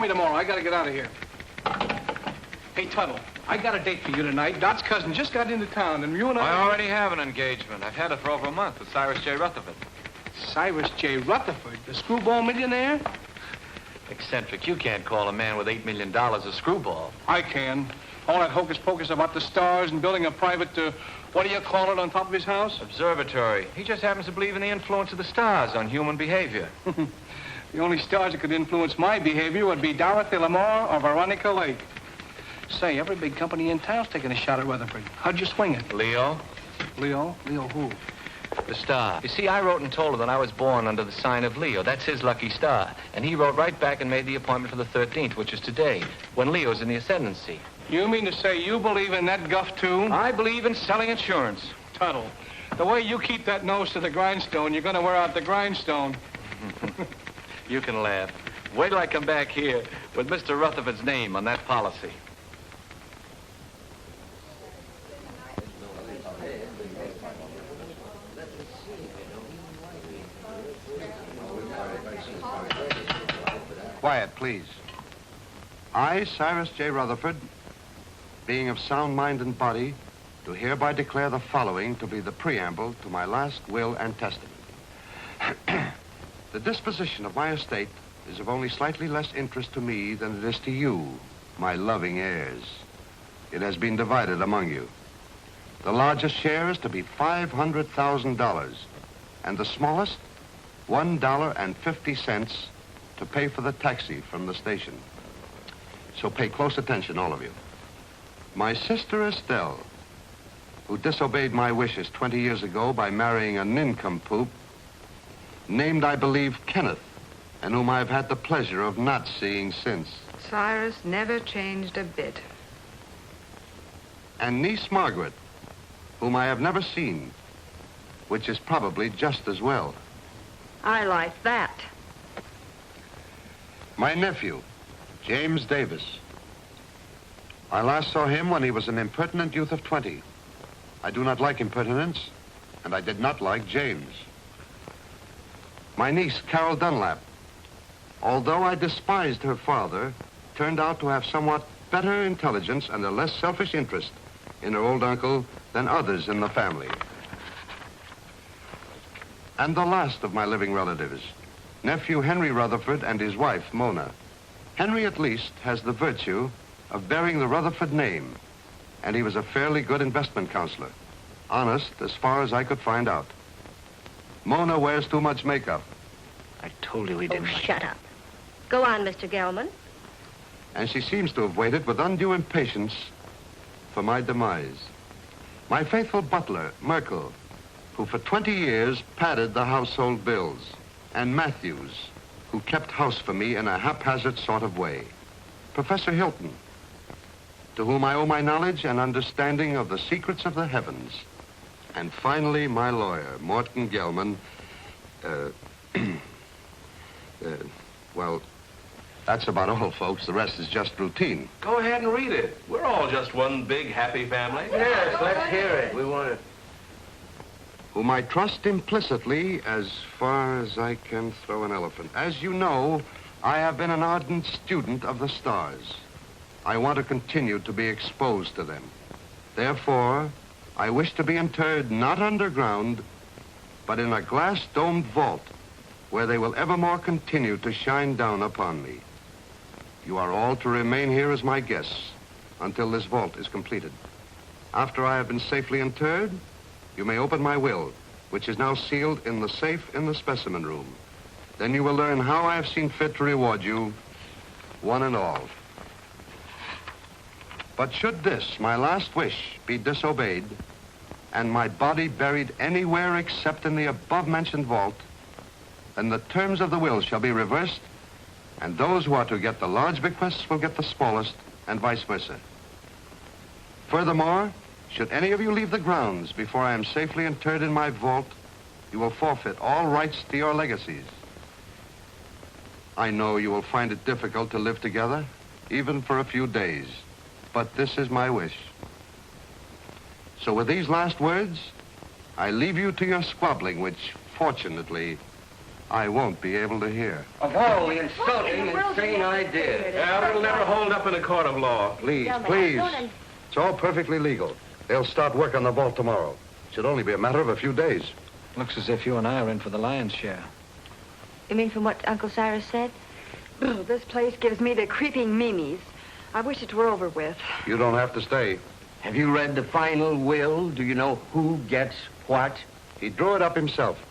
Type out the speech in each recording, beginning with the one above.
me tomorrow. I gotta get out of here. Hey, Tuttle, I got a date for you tonight. Dot's cousin just got into town, and you and I already have an engagement. I've had it for over a month with Cyrus J. Rutherford. Cyrus J. Rutherford, the screwball millionaire? Eccentric. You can't call a man with $8 million a screwball. I can. All that hocus pocus about the stars and building a private, what do you call it, on top of his house? Observatory. He just happens to believe in the influence of the stars on human behavior. The only stars that could influence my behavior would be Dorothy Lamour or Veronica Lake. Say, every big company in town's taking a shot at Rutherford. How'd you swing it? Leo? Leo? Leo who? The star. You see, I wrote and told her that I was born under the sign of Leo. That's his lucky star. And he wrote right back and made the appointment for the 13th, which is today, when Leo's in the ascendancy. You mean to say you believe in that guff, too? I believe in selling insurance. Tuttle, the way you keep that nose to the grindstone, you're going to wear out the grindstone. You can laugh. Wait till I come back here with Mr. Rutherford's name on that policy. Quiet, please. I, Cyrus J. Rutherford, being of sound mind and body, do hereby declare the following to be the preamble to my last will and testament. The disposition of my estate is of only slightly less interest to me than it is to you, my loving heirs. It has been divided among you. The largest share is to be $500,000, and the smallest, $1.50 to pay for the taxi from the station. So pay close attention, all of you. My sister Estelle, who disobeyed my wishes 20 years ago by marrying a nincompoop, named, I believe, Kenneth, and whom I've had the pleasure of not seeing since. Cyrus never changed a bit. And niece Margaret, whom I have never seen, which is probably just as well. I like that. My nephew, James Davis. I last saw him when he was an impertinent youth of 20. I do not like impertinence, and I did not like James. My niece, Carol Dunlap, although I despised her father, turned out to have somewhat better intelligence and a less selfish interest in her old uncle than others in the family. And the last of my living relatives, nephew Henry Rutherford and his wife, Mona. Henry, at least, has the virtue of bearing the Rutherford name, and he was a fairly good investment counselor. Honest, as far as I could find out. Mona wears too much makeup. I told you he didn't. Shut up. Go on, Mr. Gelman. And she seems to have waited with undue impatience for my demise. My faithful butler, Merkel, who for 20 years padded the household bills, and Matthews, who kept house for me in a haphazard sort of way. Professor Hilton, to whom I owe my knowledge and understanding of the secrets of the heavens. And finally, my lawyer, Morton Gelman. Well, that's about all, folks. The rest is just routine. Go ahead and read it. We're all just one big happy family. Yes, let's hear it. We want it. Whom I trust implicitly as far as I can throw an elephant. As you know, I have been an ardent student of the stars. I want to continue to be exposed to them. Therefore, I wish to be interred not underground, but in a glass-domed vault where they will evermore continue to shine down upon me. You are all to remain here as my guests until this vault is completed. After I have been safely interred, you may open my will, which is now sealed in the safe in the specimen room. Then you will learn how I have seen fit to reward you, one and all. But should this, my last wish, be disobeyed, and my body buried anywhere except in the above-mentioned vault, then the terms of the will shall be reversed, and those who are to get the large bequests will get the smallest, and vice versa. Furthermore, should any of you leave the grounds before I am safely interred in my vault, you will forfeit all rights to your legacies. I know you will find it difficult to live together, even for a few days, but this is my wish. So with these last words, I leave you to your squabbling, which, fortunately, I won't be able to hear. Of all the insulting, insane ideas. Yeah, it'll never hold up in a court of law. Please, Gilman, please. don't It's all perfectly legal. They'll start work on the vault tomorrow. Should only be a matter of a few days. Looks as if you and I are in for the lion's share. You mean from what Uncle Cyrus said? This place gives me the creeping memes. I wish it were over with. You don't have to stay. Have you read the final will? Do you know who gets what? He drew it up himself.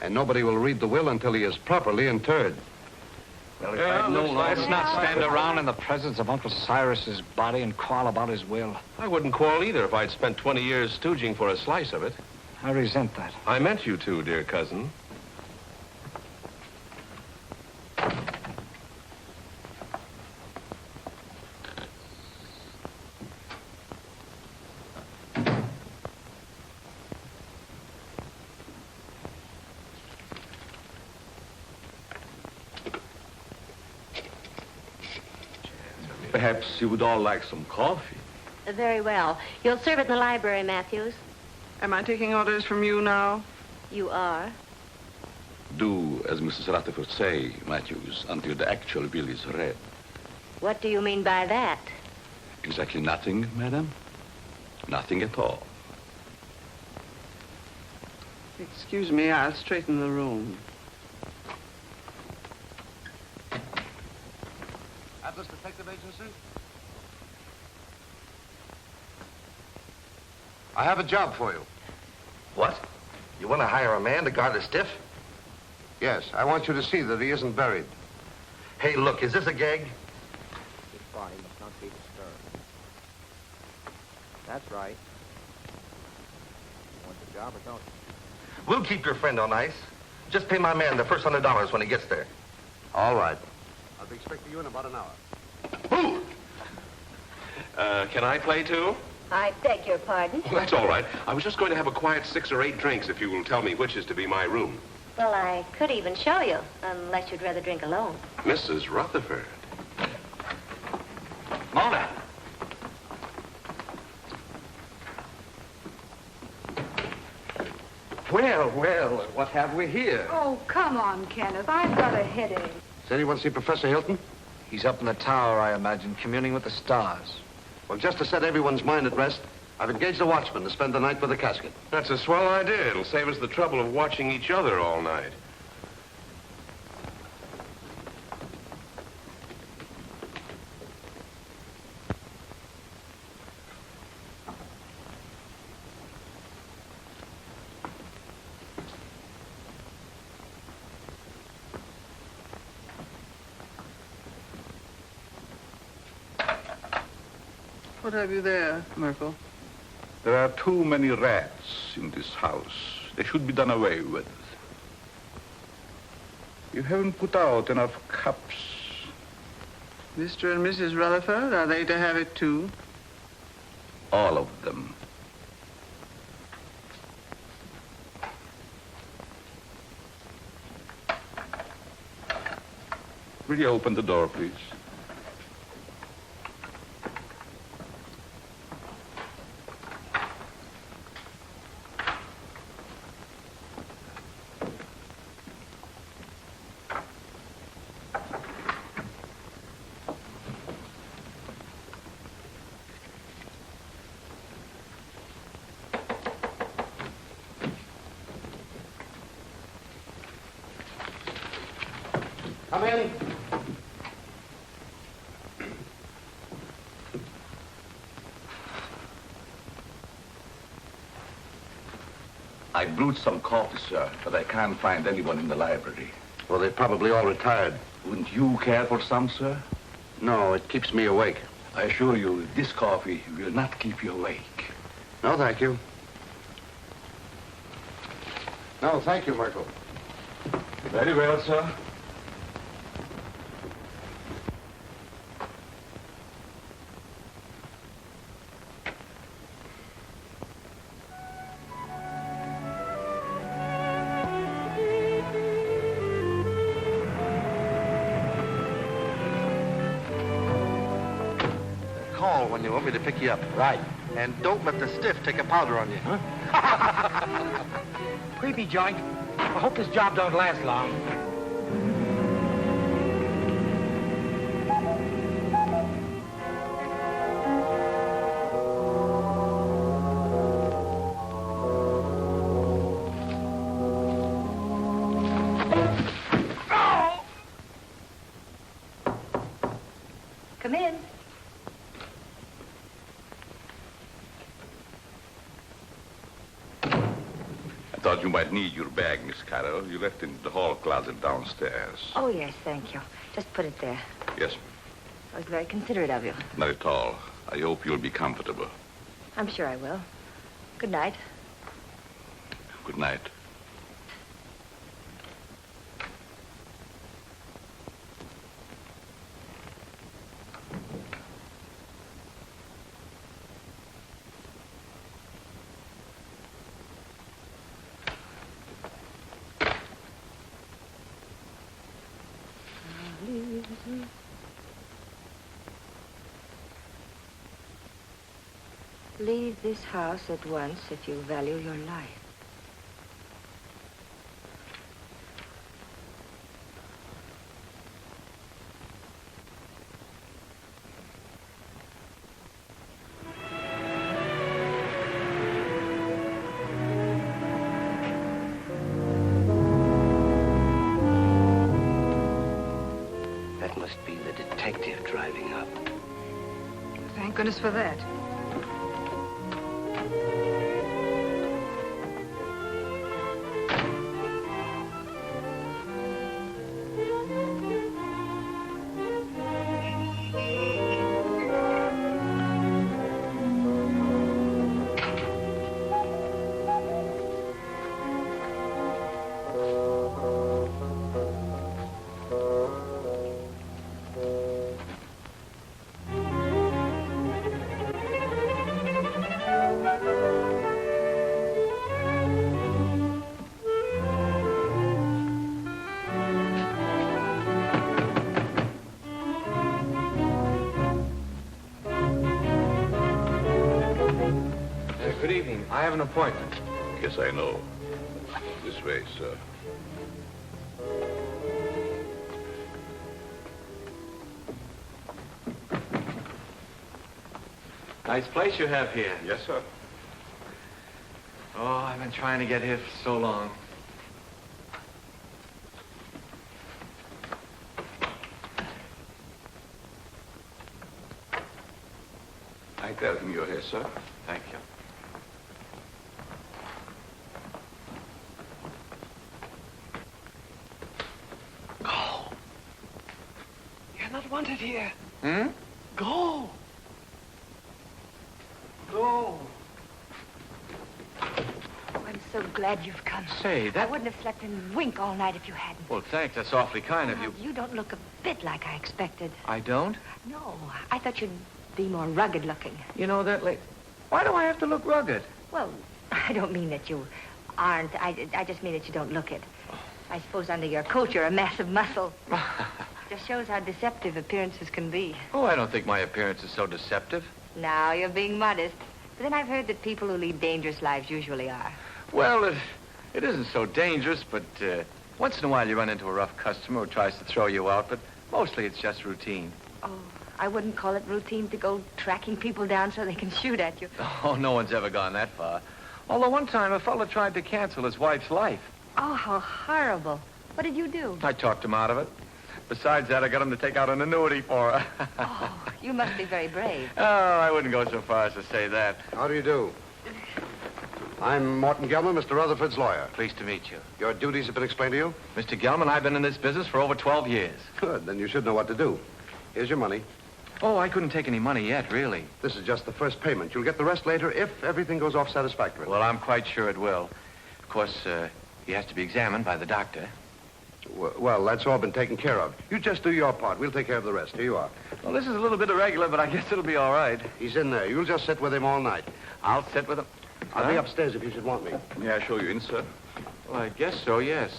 And nobody will read the will until he is properly interred. Well, if Yeah, I'd known Let's all not stand around in the presence of Uncle Cyrus's body and quarrel about his will. I wouldn't quarrel either if I'd spent 20 years stooging for a slice of it. I resent that. I meant you to, dear cousin. Perhaps you would all like some coffee. Very well. You'll serve it in the library, Matthews. Am I taking orders from you now? You are. Do as Mrs. Rutherford say, Matthews, until the actual bill is read. What do you mean by that? Exactly nothing, madam? Nothing at all. Excuse me, I'll straighten the room. Atlas Detective Agency? I have a job for you. What? You want to hire a man to guard a stiff? Yes, I want you to see that he isn't buried. Hey, look, is this a gag? His body must not be disturbed. That's right. You want the job or don't you? We'll keep your friend on ice. Just pay my man the first $100 when he gets there. All right. I'll be expecting you in about an hour. Who? Can I play too? I beg your pardon. Well, that's all right. I was just going to have a quiet 6 or 8 drinks if you will tell me which is to be my room. Well, I could even show you, unless you'd rather drink alone. Mrs. Rutherford. Mona! Well, what have we here? Oh, come on, Kenneth. I've got a headache. Does anyone see Professor Hilton? He's up in the tower, I imagine, communing with the stars. Well, just to set everyone's mind at rest, I've engaged a watchman to spend the night with the casket. That's a swell idea. It'll save us the trouble of watching each other all night. What have you there, Merkel? There are too many rats in this house. They should be done away with. You haven't put out enough cups. Mr. and Mrs. Rutherford, are they to have it too? All of them. Will you open the door, please? Come in. I brewed some coffee, sir, but I can't find anyone in the library. Well, they're probably all retired. Wouldn't you care for some, sir? No, it keeps me awake. I assure you, this coffee will not keep you awake. No, thank you. No, thank you, Merkel. Very well, sir. when you want me to pick you up. Right. And don't let the stiff take a powder on you. Huh? Creepy joint. I hope this job don't last long. Come in. I thought you might need your bag, Miss Carroll. You left it in the hall closet downstairs. Oh, yes, thank you. Just put it there. Yes, That was very considerate of you. not at all. I hope you'll be comfortable. I'm sure I will. Good night. Good night. Leave this house at once if you value your life. That must be the detective driving up. Thank goodness for that. Good evening. I have an appointment. Yes, I know. This way, sir. Nice place you have here. Yes, sir. Oh, I've been trying to get here for so long. I tell him you're here, sir. Thank you. Go. You're not wanted here. Hmm? Go. Go. I'm so glad you've come. Say, I that... wouldn't have slept and wink all night if you hadn't. Well, thanks. That's awfully kind of you. You don't look a bit like I expected. I don't? No, I thought you'd be more rugged looking. You know that Why do I have to look rugged? Well, I don't mean that you aren't. I just mean that you don't look it. I suppose under your coat you're a mass of muscle. Just shows how deceptive appearances can be. Oh, I don't think my appearance is so deceptive. Now you're being modest. But then I've heard that people who lead dangerous lives usually are. Well, it isn't so dangerous, but once in a while you run into a rough customer who tries to throw you out, but mostly it's just routine. Oh, I wouldn't call it routine to go tracking people down so they can shoot at you. Oh, no one's ever gone that far. Although one time a fellow tried to cancel his wife's life. Oh, how horrible. What did you do? I talked him out of it. Besides that, I got him to take out an annuity for her. Oh, you must be very brave. Oh, I wouldn't go so far as to say that. How do you do? I'm Morton Gelman, Mr. Rutherford's lawyer. Pleased to meet you. Your duties have been explained to you? Mr. Gelman, I've been in this business for over 12 years. Good, then you should know what to do. Here's your money. Oh, I couldn't take any money yet, really. This is just the first payment. You'll get the rest later if everything goes off satisfactorily. Well, I'm quite sure it will. Of course, he has to be examined by the doctor. Well, that's all been taken care of. You just do your part. We'll take care of the rest. Here you are. Well, this is a little bit irregular, but I guess it'll be all right. He's in there. You'll just sit with him all night. I'll sit with him. I'll be upstairs if you should want me. May I show you in, sir? Well, I guess so, yes.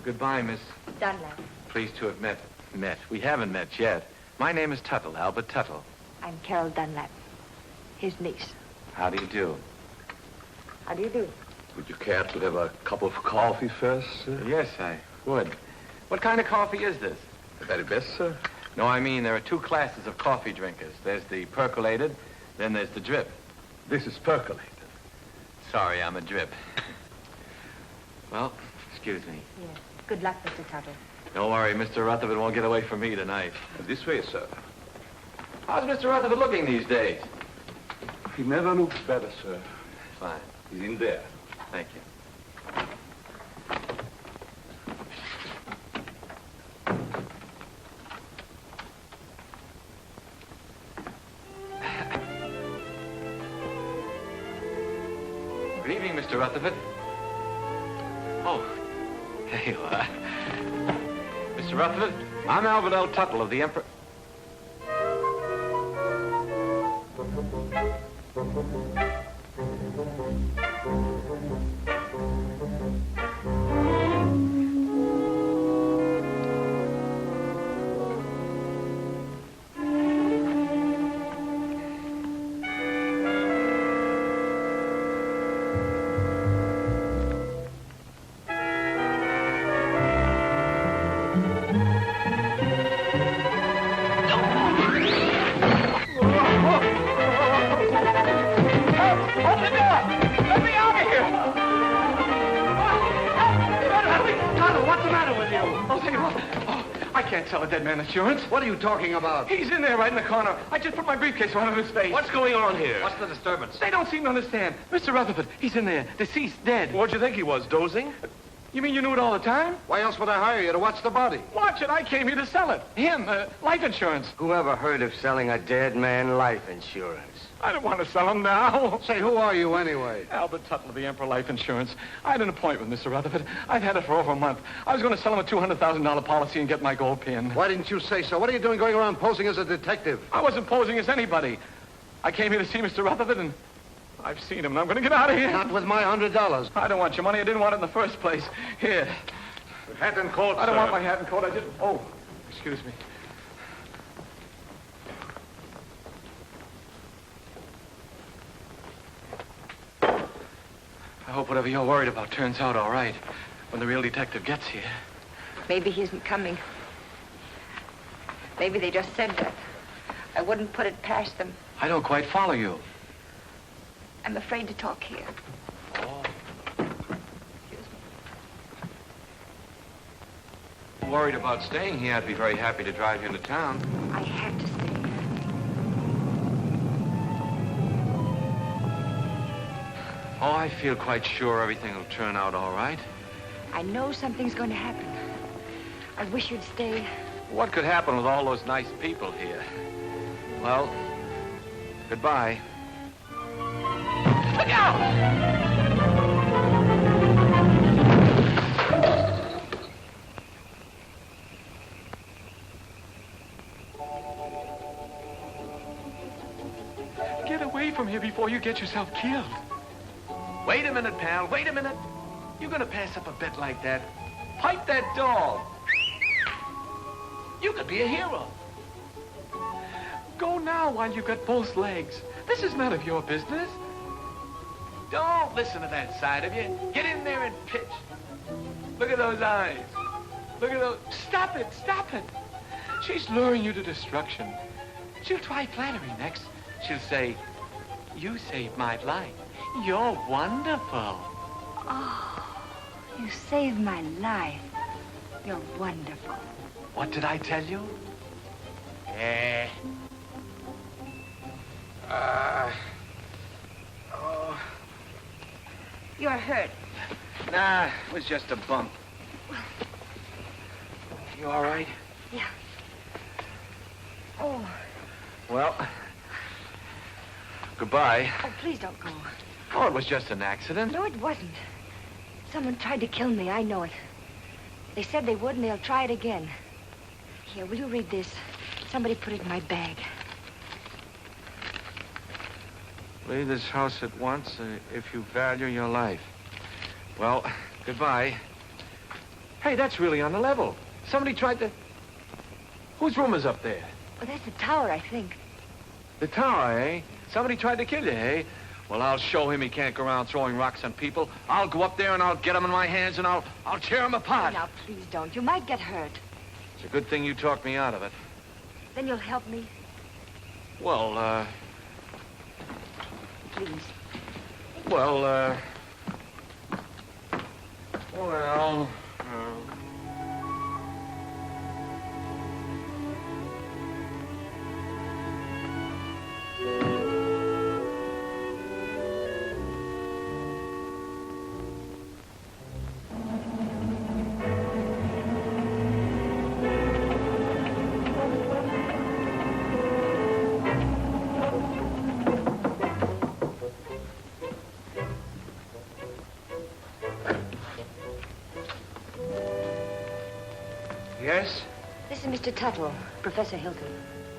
Goodbye, Miss. Dunlap. Pleased to have met. We haven't met yet. My name is Tuttle, Albert Tuttle. I'm Carol Dunlap, his niece. How do you do? How do you do? Would you care to have a cup of coffee first, sir? Yes, I would. What kind of coffee is this? The very best, sir. No, I mean, there are two classes of coffee drinkers. There's the percolated, then there's the drip. This is percolated. Sorry, I'm a drip. Well, excuse me. Yes. Good luck, Mr. Tuttle. Don't worry, Mr. Rutherford won't get away from me tonight. This way, sir. How's Mr. Rutherford looking these days? He never looks better, sir. Fine. He's in there. Thank you. Good evening, Mr. Rutherford. Oh, there you are. Mr. Rutherford, I'm Albert L. Tuttle of the Emperor... Sell a dead man insurance. What are you talking about? He's in there right in the corner. I just put my briefcase right on his face. What's going on here? What's the disturbance? They don't seem to understand. Mr. Rutherford, he's in there. Deceased, dead. What'd you think he was, dozing? You mean you knew it all the time? Why else would I hire you to watch the body? Watch it. I came here to sell it. Him, life insurance. Who ever heard of selling a dead man life insurance? I don't want to sell him now. Say, who are you anyway? Albert Tuttle of the Emperor Life Insurance. I had an appointment with Mr. Rutherford. I've had it for over a month. I was going to sell him a $200,000 policy and get my gold pin. Why didn't you say so? What are you doing going around posing as a detective? I wasn't posing as anybody. I came here to see Mr. Rutherford, and I've seen him, and I'm going to get out of here. Not with my $100. I don't want your money. I didn't want it in the first place. Here. Hat and coat, I don't sir. want my hat and coat. I just... Oh, excuse me. I hope whatever you're worried about turns out all right when the real detective gets here. Maybe he isn't coming. Maybe they just said that. I wouldn't put it past them. I don't quite follow you. I'm afraid to talk here. Oh. Worried about staying here. I'd be very happy to drive you into town. I have to stay. Oh, I feel quite sure everything will turn out all right. I know something's going to happen. I wish you'd stay. What could happen with all those nice people here? Well, goodbye. Look out! Get away from here before you get yourself killed. Wait a minute, pal. Wait a minute. You're gonna pass up a bet like that. Pipe that dog. You could be a hero. Go now while you've got both legs. This is none of your business. Don't listen to that side of you. Get in there and pitch. Look at those eyes. Look at those... Stop it, stop it. She's luring you to destruction. She'll try flattery next. She'll say, you saved my life. You're wonderful. Oh, you saved my life. You're wonderful. What did I tell you? You're hurt. Nah, it was just a bump. You all right? Yeah. Oh. Well, goodbye. Oh, please don't go. Oh, it was just an accident. No, it wasn't. Someone tried to kill me. I know it. They said they would, and they'll try it again. Here, will you read this? Somebody put it in my bag. Leave this house at once if you value your life. Well, goodbye. Hey, that's really on the level. Somebody tried to... Whose room is up there? Well, that's the tower, I think. The tower, eh? Somebody tried to kill you, eh? Well, I'll show him he can't go around throwing rocks on people. I'll go up there and I'll get him in my hands and I'll tear him apart. Now, please don't. You might get hurt. It's a good thing you talked me out of it. Then you'll help me. Well, Please. well, Yes? This is Mr. Tuttle, Professor Hilton.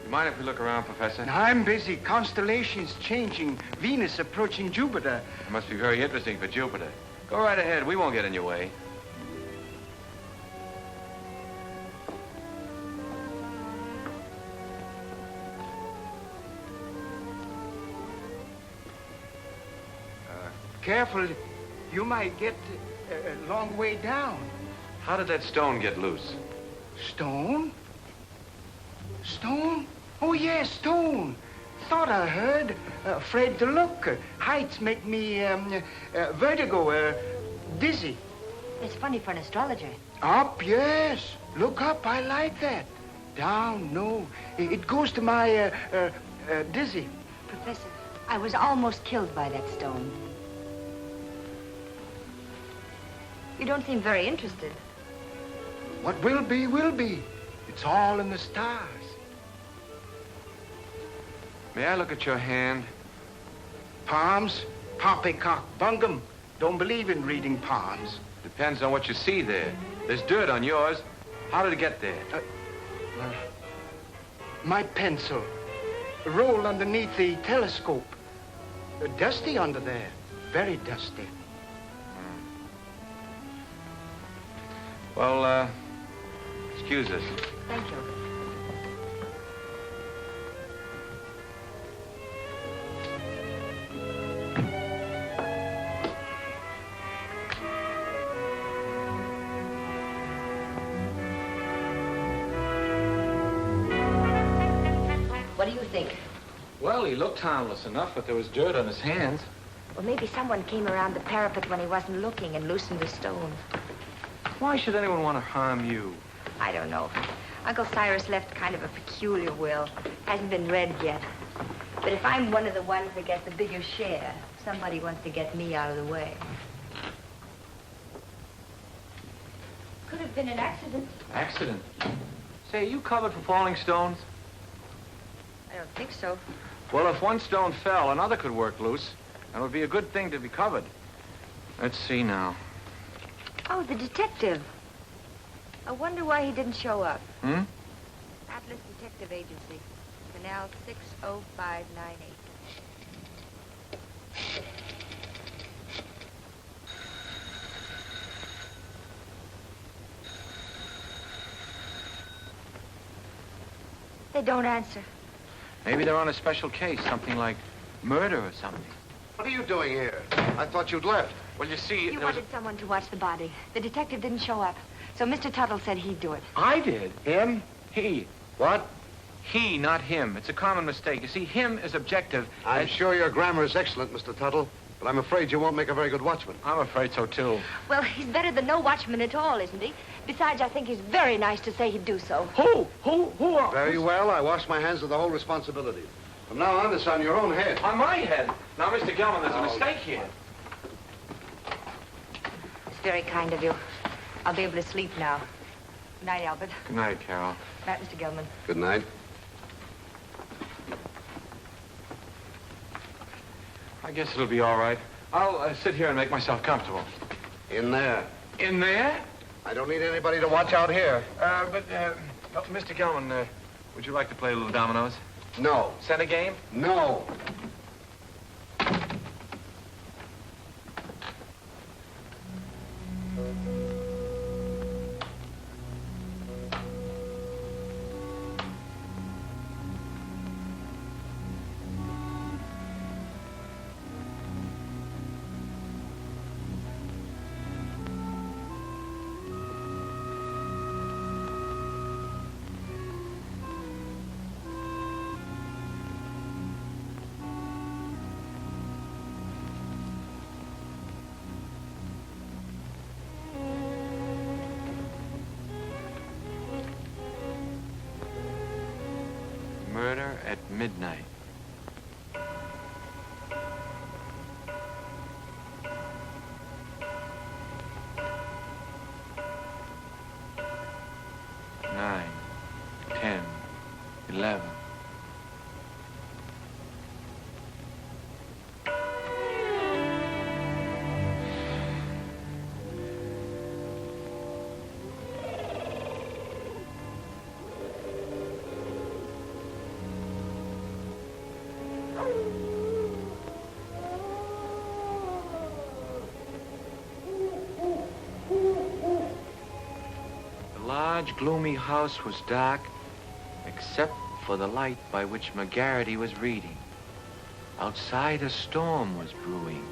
You mind if we look around, Professor? I'm busy. Constellations changing. Venus approaching Jupiter. It must be very interesting for Jupiter. Go right ahead. We won't get in your way. Careful. You might get a long way down. How did that stone get loose? Stone? Stone? Oh, yes, stone. Thought I heard. Afraid to look. Heights make me vertigo, dizzy. It's funny for an astrologer. Up, yes. Look up. I like that. Down, no. It goes to my dizzy. Professor, I was almost killed by that stone. You don't seem very interested. What will be, will be. It's all in the stars. May I look at your hand? Palms? Poppycock bungum. Don't believe in reading palms. Depends on what you see there. There's dirt on yours. How did it get there? My pencil. Rolled underneath the telescope. Dusty under there. Very dusty. Well, excuse us. Thank you. What do you think? Well, he looked harmless enough, but there was dirt on his hands. Well, maybe someone came around the parapet when he wasn't looking and loosened the stone. Why should anyone want to harm you? I don't know. Uncle Cyrus left kind of a peculiar will. Hasn't been read yet. But if I'm one of the ones that get the bigger share, somebody wants to get me out of the way. Could have been an accident. Accident? Say, are you covered for falling stones? I don't think so. Well, if one stone fell, another could work loose. And it would be a good thing to be covered. Let's see now. Oh, the detective. I wonder why he didn't show up. Hmm? Atlas Detective Agency. Canal 60598. They don't answer. Maybe they're on a special case, something like murder or something. What are you doing here? I thought you'd left. Well, you see, You wanted someone to watch the body. The detective didn't show up. So Mr. Tuttle said he'd do it. I did. Him? He. What? He, not him. It's a common mistake. You see, him is objective. I'm sure your grammar is excellent, Mr. Tuttle, but I'm afraid you won't make a very good watchman. I'm afraid so, too. Well, he's better than no watchman at all, isn't he? Besides, I think he's very nice to say he'd do so. Who are... Very well. I wash my hands of the whole responsibility. From now on, it's on your own head. On my head. Now, Mr. Gelman, there's a mistake here. It's very kind of you. I'll be able to sleep now. Good night, Albert. Good night, Carol. Good night, Mr. Gelman. Good night. I guess it'll be all right. I'll sit here and make myself comfortable. In there. In there? I don't need anybody to watch out here. Mr. Gelman, would you like to play a little dominoes? No. Center game? No. midnight. Nine, 10, 11. The large, gloomy house was dark, except for the light by which McGarity was reading. Outside, a storm was brewing.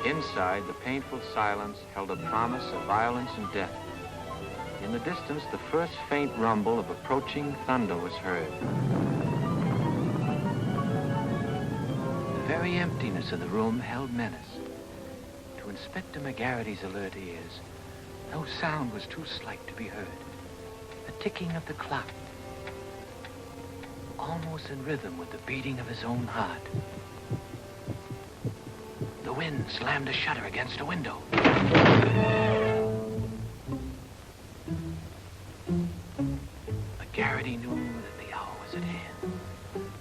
Inside, the painful silence held a promise of violence and death. In the distance, the first faint rumble of approaching thunder was heard. The very emptiness of the room held menace. To Inspector McGarity's alert ears, no sound was too slight to be heard. The ticking of the clock, almost in rhythm with the beating of his own heart. The wind slammed a shutter against a window. McGarity knew that the hour was at hand.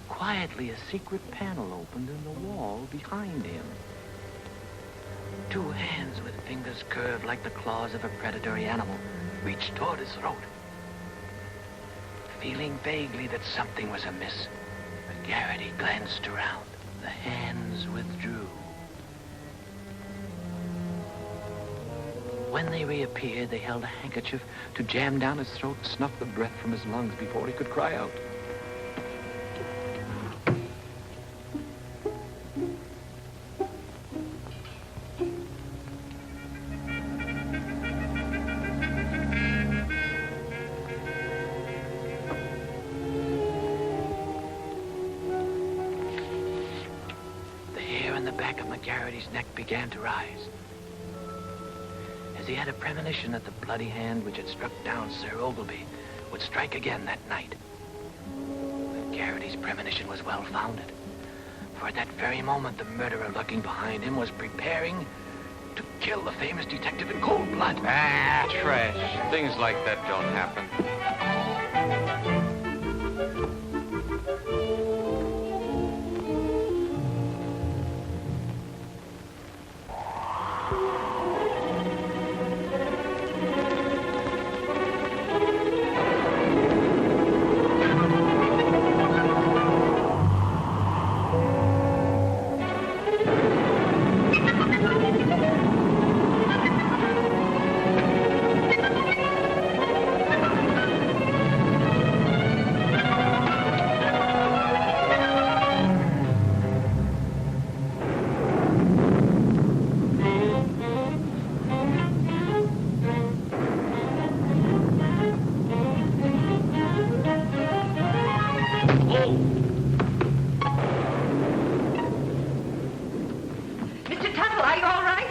Quietly, a secret panel opened in the wall behind him. Two hands with fingers curved like the claws of a predatory animal reached toward his throat. Feeling vaguely that something was amiss, McGarity glanced around. The hands withdrew. When they reappeared, they held a handkerchief to jam down his throat and snuff the breath from his lungs before he could cry out. The hair on the back of McGarity's neck began to rise, as he had a premonition that the bloody hand which had struck down Sir Ogilvy would strike again that night. McGarity's premonition was well-founded, for at that very moment the murderer lurking behind him was preparing to kill the famous detective in cold blood. Ah, trash. Things like that don't happen. Mr. Tuttle, are you all right?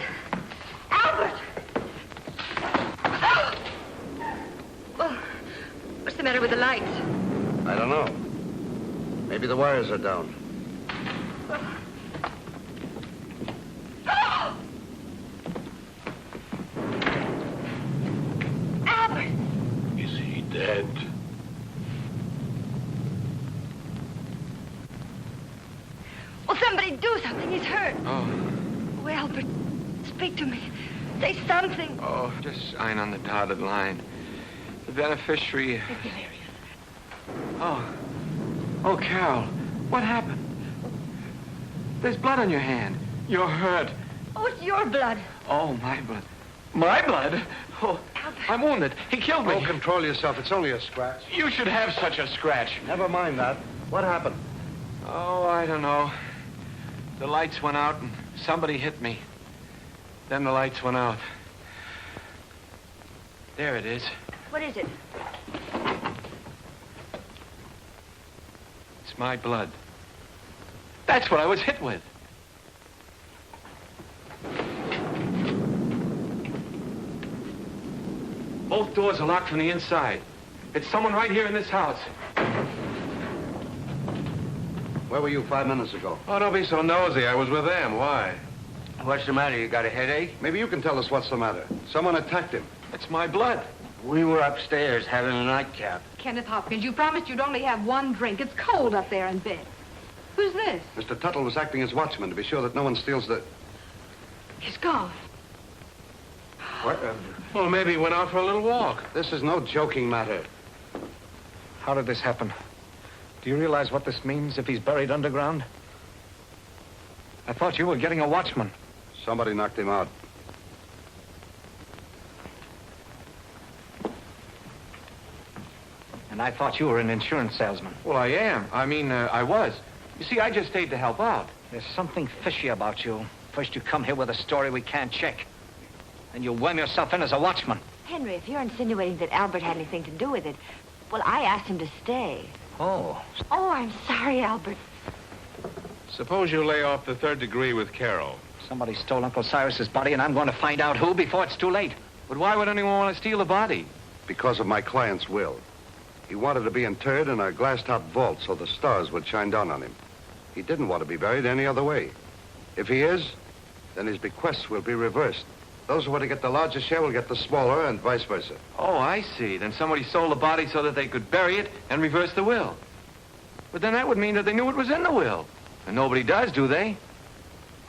Albert! Well, what's the matter with the lights? I don't know. Maybe the wires are down. Albert! Is he dead? Will somebody do something? He's hurt. Oh, Oh, Albert, speak to me. Say something. oh, just sign on the dotted line. The beneficiary... Oh. Oh, Carol, what happened? There's blood on your hand. You're hurt. Oh, it's your blood. Oh, my blood. My blood? Oh, I'm wounded. He killed me. Oh, control yourself. It's only a scratch. You should have such a scratch. Never mind that. What happened? Oh, I don't know. The lights went out and somebody hit me. Then the lights went out. There it is. What is it? It's my blood. That's what I was hit with. Both doors are locked from the inside. It's someone right here in this house. Where were you 5 minutes ago? Oh, don't be so nosy. I was with them. Why? What's the matter? You got a headache? Maybe you can tell us what's the matter. Someone attacked him. It's my blood. We were upstairs having a nightcap. Kenneth Hopkins, you promised you'd only have one drink. It's cold up there in bed. Who's this? Mr. Tuttle was acting as watchman to be sure that no one steals the... He's gone. What? Well, maybe he went out for a little walk. This is no joking matter. How did this happen? Do you realize what this means if he's buried underground? I thought you were getting a watchman. Somebody knocked him out. And I thought you were an insurance salesman. Well, I am. I was. You see, I just stayed to help out. There's something fishy about you. First you come here with a story we can't check. Then you worm yourself in as a watchman. Henry, if you're insinuating that Albert had anything to do with it, well, I asked him to stay. Oh. Oh, I'm sorry, Albert. Suppose you lay off the 3rd degree with Carol. Somebody stole Uncle Cyrus's body, and I'm going to find out who before it's too late. But why would anyone want to steal the body? Because of my client's will. He wanted to be interred in a glass-top vault so the stars would shine down on him. He didn't want to be buried any other way. If he is, then his bequests will be reversed. Those who want to get the larger share will get the smaller, and vice versa. Oh, I see. Then somebody sold the body so that they could bury it and reverse the will. But then that would mean that they knew it was in the will. And nobody does, do they?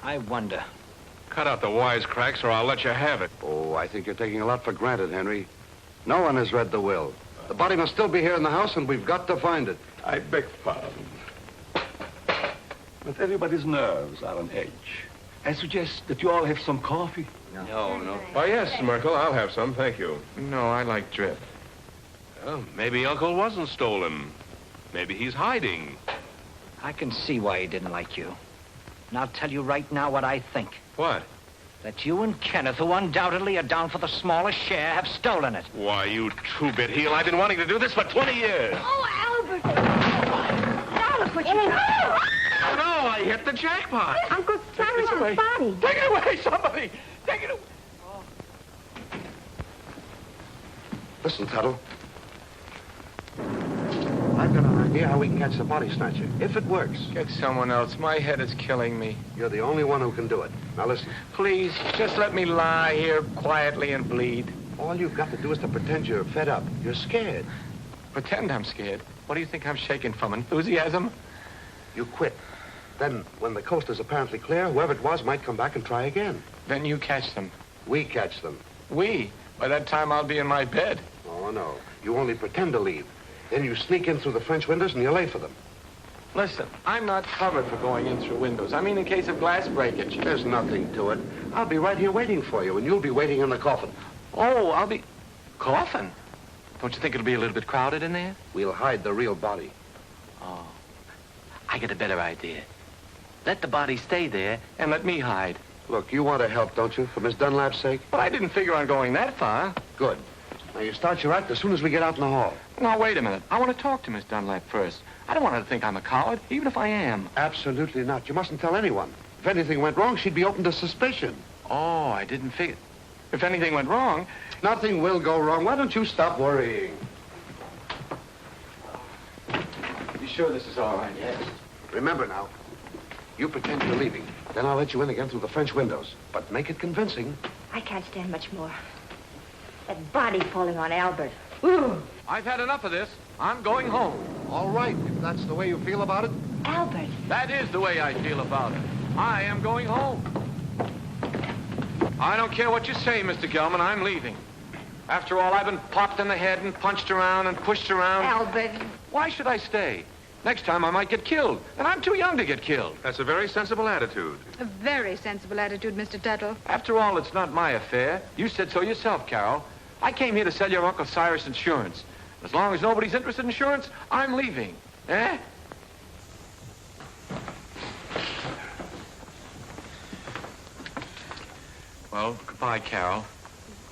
I wonder. Cut out the wisecracks or I'll let you have it. Oh, I think you're taking a lot for granted, Henry. No one has read the will. The body must still be here in the house, and we've got to find it. I beg pardon. But everybody's nerves are on edge. I suggest that you all have some coffee. No. Oh, yes, Merkel, I'll have some, thank you. No, I like drip. Well, maybe Uncle wasn't stolen. Maybe he's hiding. I can see why he didn't like you. And I'll tell you right now what I think. What? That you and Kenneth, who undoubtedly are down for the smallest share, have stolen it. Why, you two-bit heel, I've been wanting to do this for 20 years. Oh, Albert! Albert, what you doing? Oh, no, I hit the jackpot. Uncle Cyrus's body. Take it away, somebody. Take it away. Listen, Tuttle. I've got an idea how we can catch the body snatcher. If it works. Get someone else. My head is killing me. You're the only one who can do it. Now listen. Please, just let me lie here quietly and bleed. All you've got to do is to pretend you're fed up. You're scared. Pretend I'm scared. What do you think I'm shaking from? Enthusiasm? You quit. Then, when the coast is apparently clear, whoever it was might come back and try again. Then you catch them. We catch them. We? By that time, I'll be in my bed. Oh, no. You only pretend to leave. Then you sneak in through the French windows and you lay for them. Listen, I'm not covered for going in through windows. I mean, in case of glass breakage. There's nothing to it. I'll be right here waiting for you, and you'll be waiting in the coffin. Oh, I'll be... Coffin? Don't you think it'll be a little bit crowded in there? We'll hide the real body. Oh. I get a better idea. Let the body stay there and let me hide. Look, you want to help, don't you, for Miss Dunlap's sake? But I didn't figure on going that far. Good. Now, you start your act as soon as we get out in the hall. Now, wait a minute. I want to talk to Miss Dunlap first. I don't want her to think I'm a coward, even if I am. Absolutely not. You mustn't tell anyone. If anything went wrong, she'd be open to suspicion. Oh, I didn't figure... If anything went wrong... Nothing will go wrong. Why don't you stop worrying? You sure this is all right? Yes. Remember now, you pretend you're leaving. Then I'll let you in again through the French windows. But make it convincing. I can't stand much more. That body falling on Albert. Ooh. I've had enough of this. I'm going home. All right, if that's the way you feel about it. Albert. That is the way I feel about it. I am going home. I don't care what you say, Mr. Gelman. I'm leaving. After all, I've been popped in the head and punched around and pushed around. Albert. Why should I stay? Next time I might get killed, and I'm too young to get killed. That's a very sensible attitude. A very sensible attitude, Mr. Tuttle. After all, it's not my affair. You said so yourself, Carol. I came here to sell your Uncle Cyrus insurance. As long as nobody's interested in insurance, I'm leaving. Eh? Well, goodbye, Carol.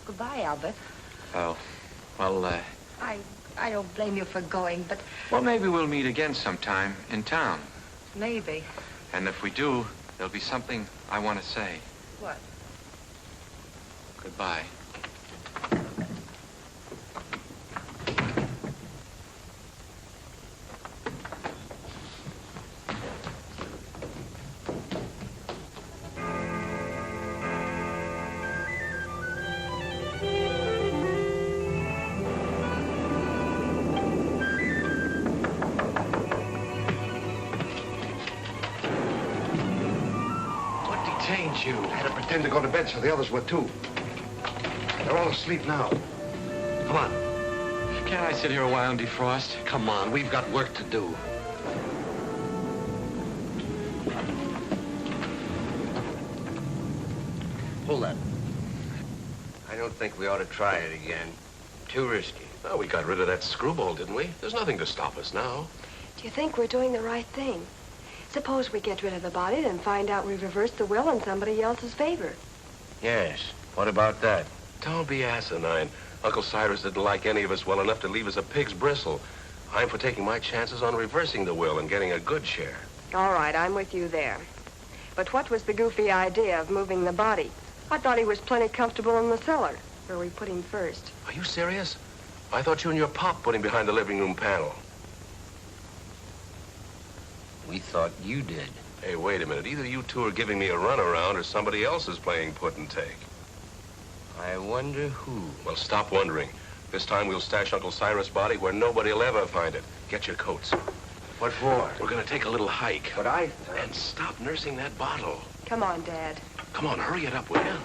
Goodbye, Albert. Oh, well, I don't blame you for going, but... Well, maybe we'll meet again sometime in town. Maybe. And if we do, there'll be something I want to say. What? Goodbye. ain't you? I had to pretend to go to bed so the others were too. They're all asleep now. Come on. Can't I sit here a while and defrost? Come on, we've got work to do. Hold that. I don't think we ought to try it again. Too risky. Well, we got rid of that screwball, didn't we? There's nothing to stop us now. Do you think we're doing the right thing? Suppose we get rid of the body, then find out we've reversed the will in somebody else's favor. Yes. What about that? Don't be asinine. Uncle Cyrus didn't like any of us well enough to leave us a pig's bristle. I'm for taking my chances on reversing the will and getting a good share. All right, I'm with you there. But what was the goofy idea of moving the body? I thought he was plenty comfortable in the cellar, where we put him first. Are you serious? I thought you and your pop put him behind the living room panel. We thought you did. Hey, wait a minute. Either you two are giving me a runaround or somebody else is playing put and take. I wonder who. Well, stop wondering. This time we'll stash Uncle Cyrus' body where nobody will ever find it. Get your coats. What for? We're going to take a little hike. But I... And stop nursing that bottle. Come on, Dad. Come on, hurry it up, will you?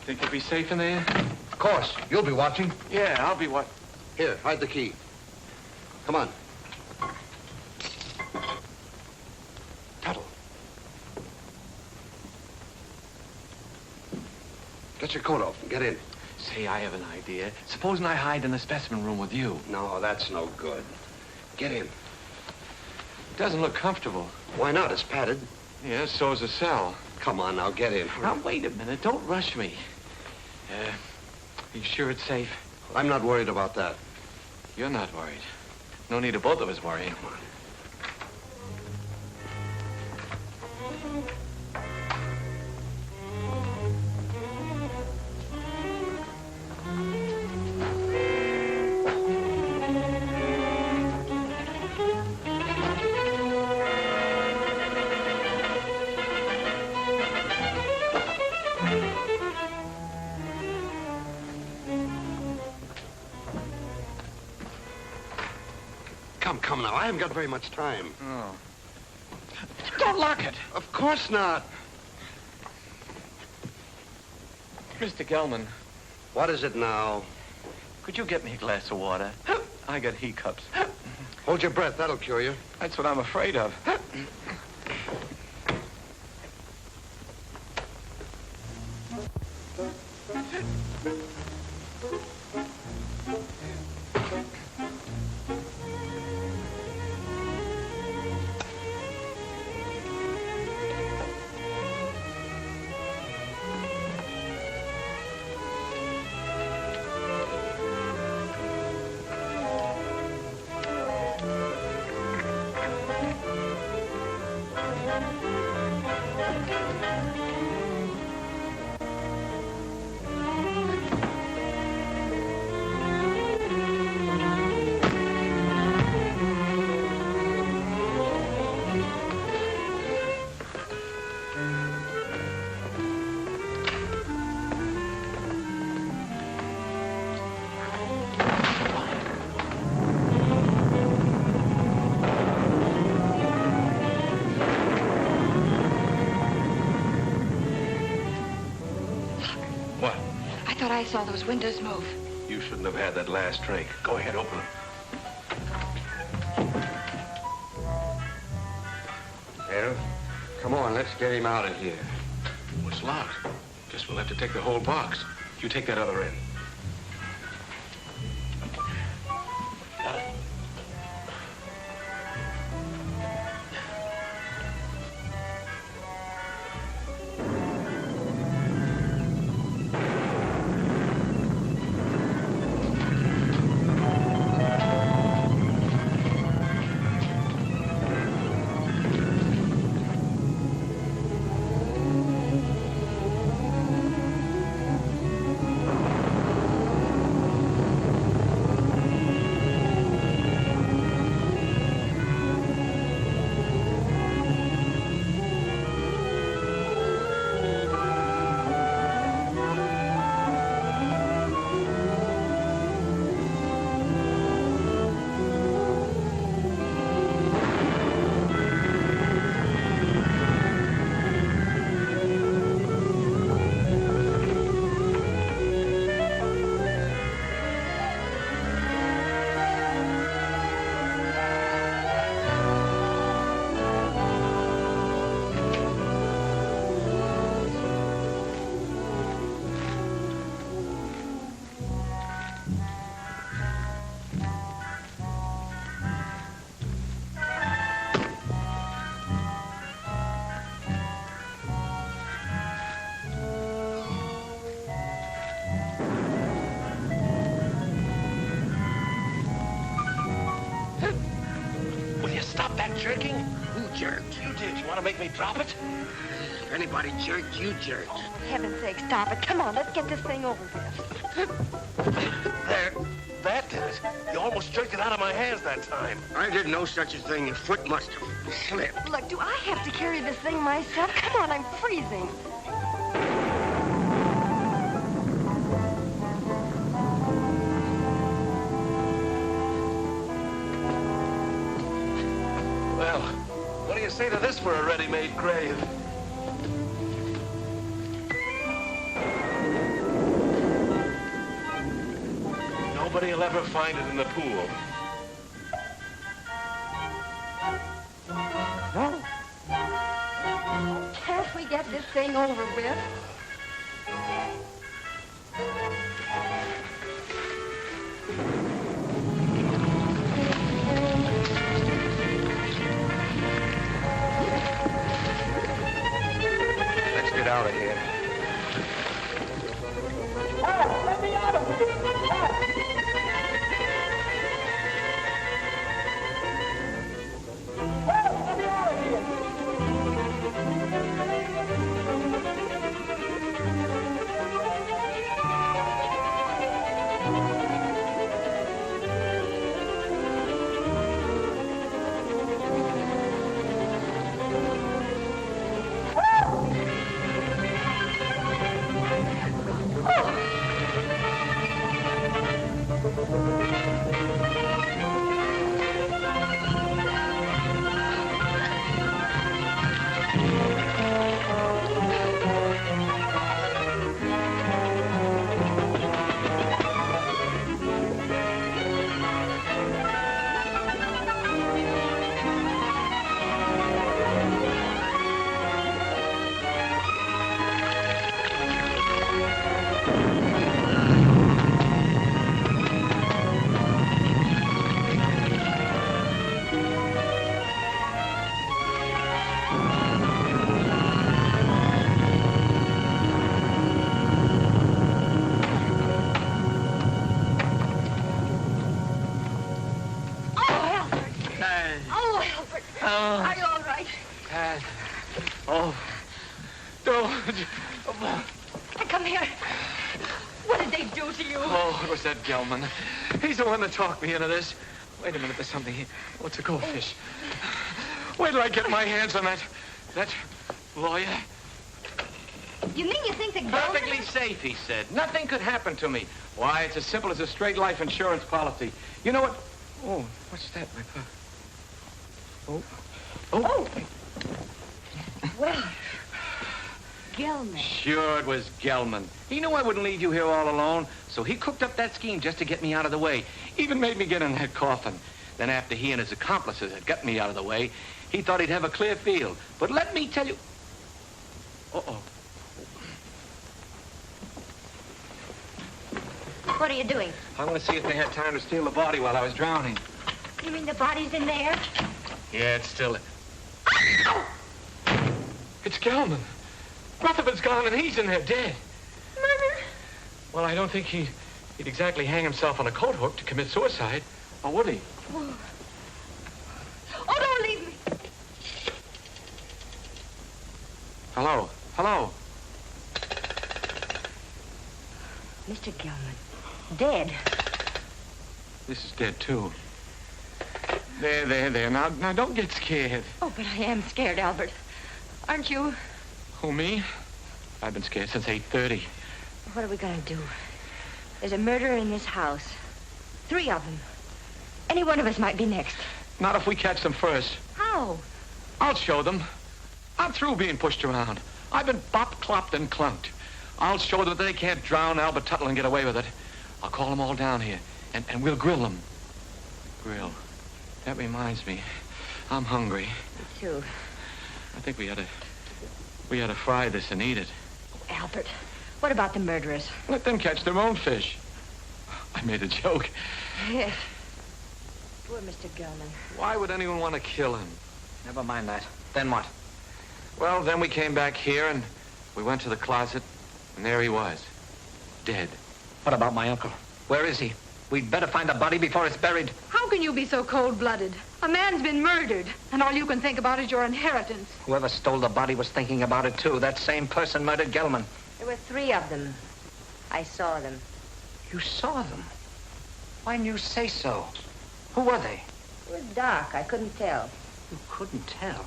Think you'll be safe in there? Of course. You'll be watching. Yeah, I'll be what? Here, hide the key. Come on. Tuttle. Get your coat off and get in. Say, I have an idea. Supposing I hide in the specimen room with you. No, that's no good. Get in. It doesn't look comfortable. Why not? It's padded. Yeah, so's the cell. Come on now, get in. Now, wait a minute. Don't rush me. Are you sure it's safe? I'm not worried about that. You're not worried. No need of both of us worrying. Come on. Come now, I haven't got very much time. Oh. Don't lock it. Of course not. Mr. Gelman. What is it now? Could you get me a glass of water? I got hiccups. Hold your breath, that'll cure you. That's what I'm afraid of. I saw those windows move. You shouldn't have had that last drink. Go ahead, open them. Well, come on, let's get him out of here. It's locked. Guess we'll have to take the whole box. You take that other end. jerking? Who jerked? You did. You want to make me drop it? If anybody jerked, you jerked. For heaven's sake, stop it. Come on, let's get this thing over with. There. That did it. You almost jerked it out of my hands that time. I did no such a thing. Your foot must have slipped. Look, do I have to carry this thing myself? Come on, I'm freezing. Well, what do you say to this for a ready-made grave? Nobody will ever find it in the pool. No. Can't we get this thing over with? Let's get out of here. Let me out of here! Are you all right? Oh. Don't. Come here. What did they do to you? Oh, it was that Gelman. He's the one that talked me into this. Wait a minute, there's something here. Oh, it's a goldfish. Wait till I get my hands on that lawyer. You mean you think that Perfectly safe, he said. Nothing could happen to me. Why, it's as simple as a straight life insurance policy. You know what? Oh, what's that, my pop? Oh. Oh. Well, Gelman. Sure, it was Gelman. He knew I wouldn't leave you here all alone, so he cooked up that scheme just to get me out of the way. Even made me get in that coffin. Then after he and his accomplices had got me out of the way, he thought he'd have a clear field. But let me tell you... Uh-oh. What are you doing? I want to see if they had time to steal the body while I was drowning. You mean the body's in there? Yeah, it's still... It's Gelman. Rutherford's gone and he's in there dead. Murder? Well, I don't think he'd exactly hang himself on a coat hook to commit suicide. Or would he? Oh, don't leave me. Hello? Hello? Mr. Gelman. Dead. This is dead, too. There. Now, don't get scared. Oh, but I am scared, Albert. Aren't you? Who, me? I've been scared since 8:30. What are we going to do? There's a murderer in this house. 3 of them. Any one of us might be next. Not if we catch them first. How? I'll show them. I'm through being pushed around. I've been bopped, clopped, and clunked. I'll show them that they can't drown Albert Tuttle and get away with it. I'll call them all down here, and we'll grill them. Grill. That reminds me. I'm hungry. Me too. I think we ought to fry this and eat it. Albert, what about the murderers? Let them catch their own fish. I made a joke. Yes. Poor Mr. Gelman. Why would anyone want to kill him? Never mind that. Then what? Well, then we came back here and we went to the closet, and there he was. Dead. What about my uncle? Where is he? We'd better find the body before it's buried. How can you be so cold-blooded? A man's been murdered, and all you can think about is your inheritance. Whoever stole the body was thinking about it, too. That same person murdered Gelman. There were 3 of them. I saw them. You saw them? Why didn't you say so? Who were they? It was dark. I couldn't tell. You couldn't tell?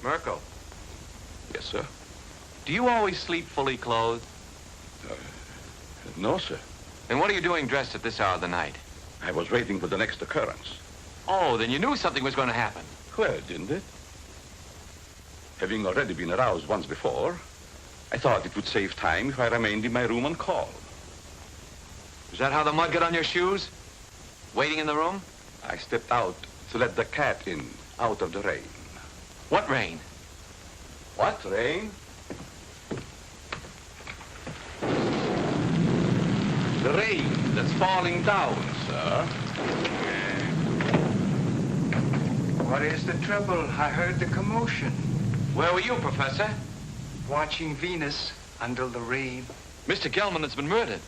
Merkel, Yes, sir. do you always sleep fully clothed? No, sir. And what are you doing dressed at this hour of the night? I was waiting for the next occurrence. Oh, then you knew something was going to happen. Well, didn't it? Having already been aroused once before, I thought it would save time if I remained in my room on call. Is that how the mud got on your shoes? Waiting in the room? I stepped out to let the cat in, out of the rain. What rain? What rain? The rain that's falling down, sir. What is the trouble? I heard the commotion. Where were you, Professor? Watching Venus under the rain. Mr. Gelman has been murdered.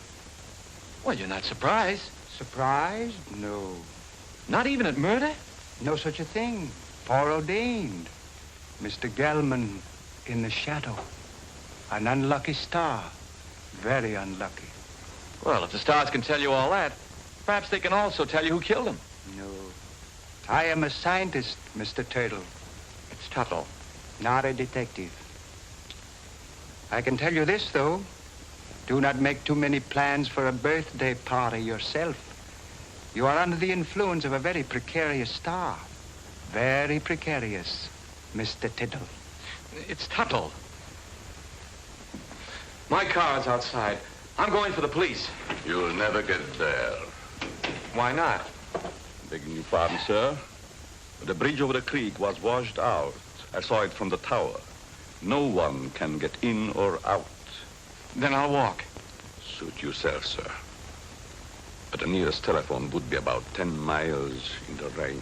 Well, you're not surprised. Surprised? No. Not even at murder? No such a thing. Foreordained. Mr. Gelman in the shadow. An unlucky star. Very unlucky. Well, if the stars can tell you all that, perhaps they can also tell you who killed him. No. I am a scientist, Mr. Turtle. It's Tuttle. Not a detective. I can tell you this, though. Do not make too many plans for a birthday party yourself. You are under the influence of a very precarious star. Very precarious, Mr. Tittle. It's Tuttle. My car's outside. I'm going for the police. You'll never get there. Why not? Begging your pardon, sir. The bridge over the creek was washed out. I saw it from the tower. No one can get in or out. Then I'll walk. Suit yourself, sir. But the nearest telephone would be about 10 miles in the rain.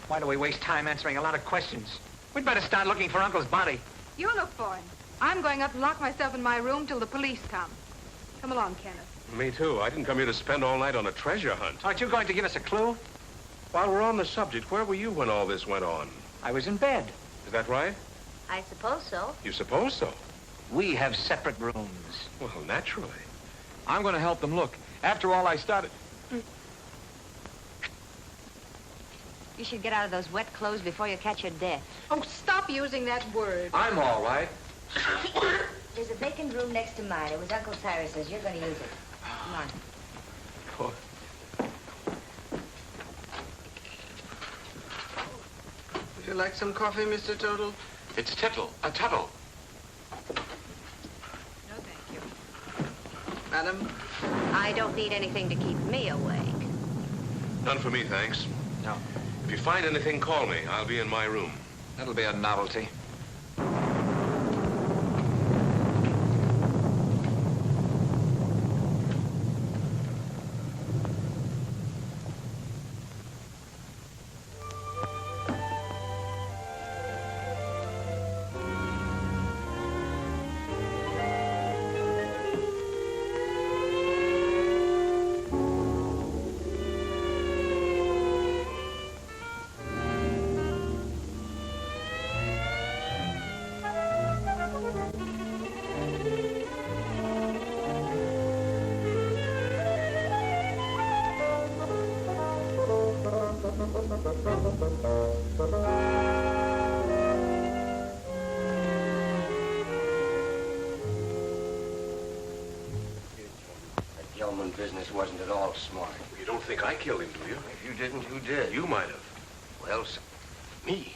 Why do we waste time answering a lot of questions? We'd better start looking for Uncle's body. You look for him. I'm going up and lock myself in my room till the police come. Come along, Kenneth. Me too. I didn't come here to spend all night on a treasure hunt. Aren't you going to give us a clue? While we're on the subject, where were you when all this went on? I was in bed. Is that right? I suppose so. You suppose so? We have separate rooms. Well, naturally. I'm going to help them look. After all, I started... You should get out of those wet clothes before you catch your death. Oh, stop using that word. I'm all right. There's a vacant room next to mine. It was Uncle Cyrus's. You're going to use it. Come on. Oh. Would you like some coffee, Mr. Tuttle? It's Tuttle. Tuttle. No, thank you. Madam? I don't need anything to keep me awake. None for me, thanks. No. If you find anything, call me. I'll be in my room. That'll be a novelty. Gelman business wasn't at all smart. You don't think I killed him, do you? If you didn't, who did? You might have. Well, me.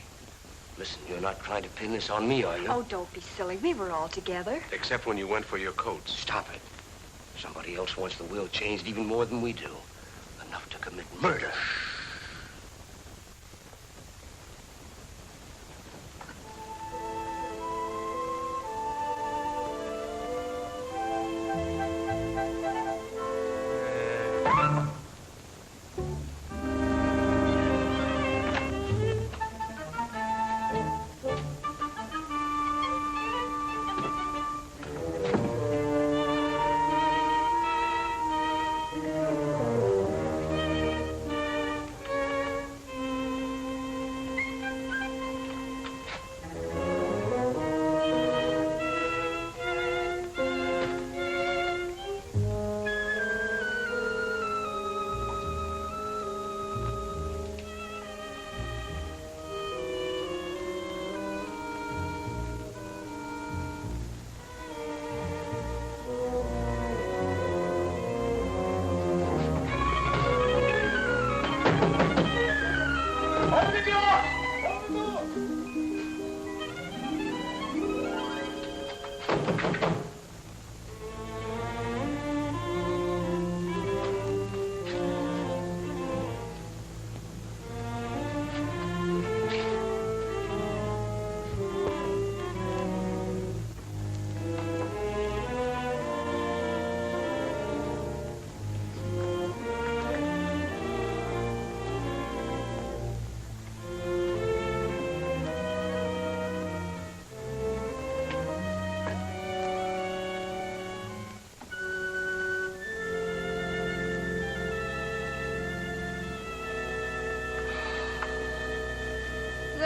Listen, you're not trying to pin this on me, are you? Oh, don't be silly. We were all together. Except when you went for your coats. Stop it. Somebody else wants the will changed even more than we do. Enough to commit murder.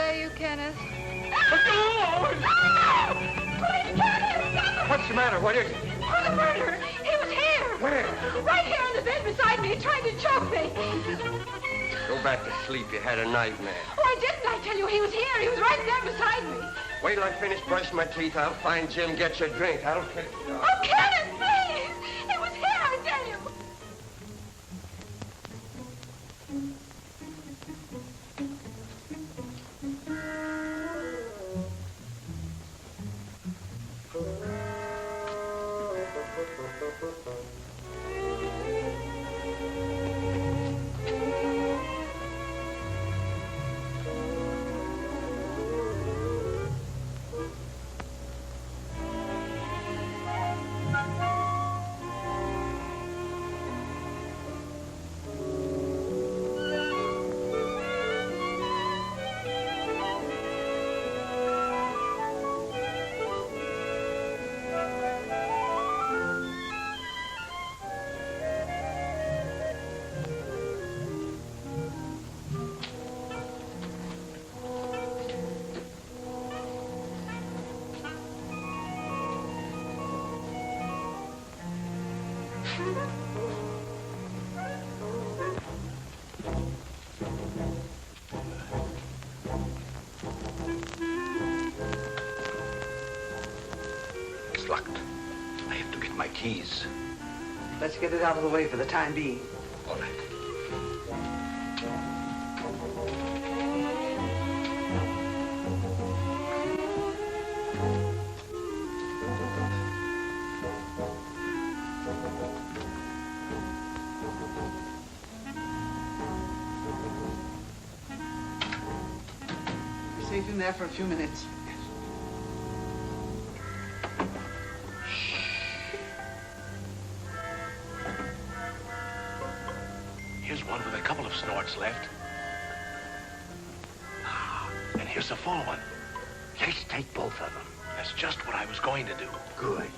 away, you Kenneth. What's the matter? What is it? Oh, the murderer! He was here! Where? Right here in the bed beside me, trying to choke me. Go back to sleep. You had a nightmare. Oh, I didn't. I tell you, he was here. He was right there beside me. Wait till I finish brushing my teeth. I'll find Jim, get you a drink. I'll take you. Oh, Kenneth, please! He was here, I tell you. It's locked. I have to get my keys. Let's get it out of the way for the time being. All right. Safe in there for a few minutes. Here's one with a couple of snorts left. And here's a full one. Let's take both of them. That's just what I was going to do. Good.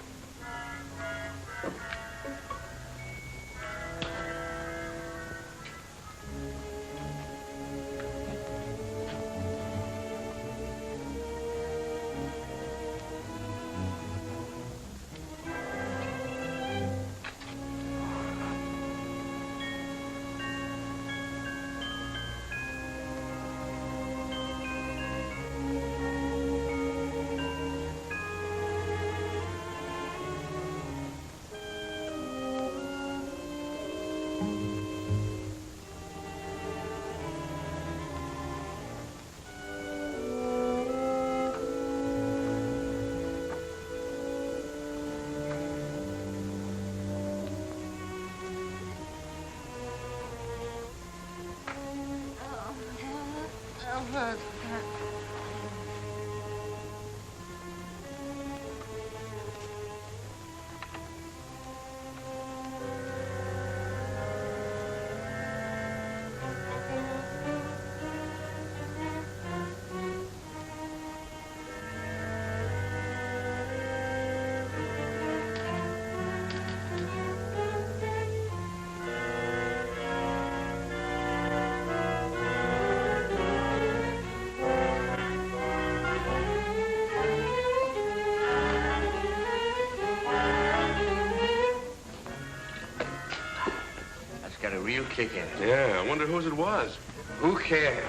Got a real kick in it. Yeah, I wonder whose it was. Who cares?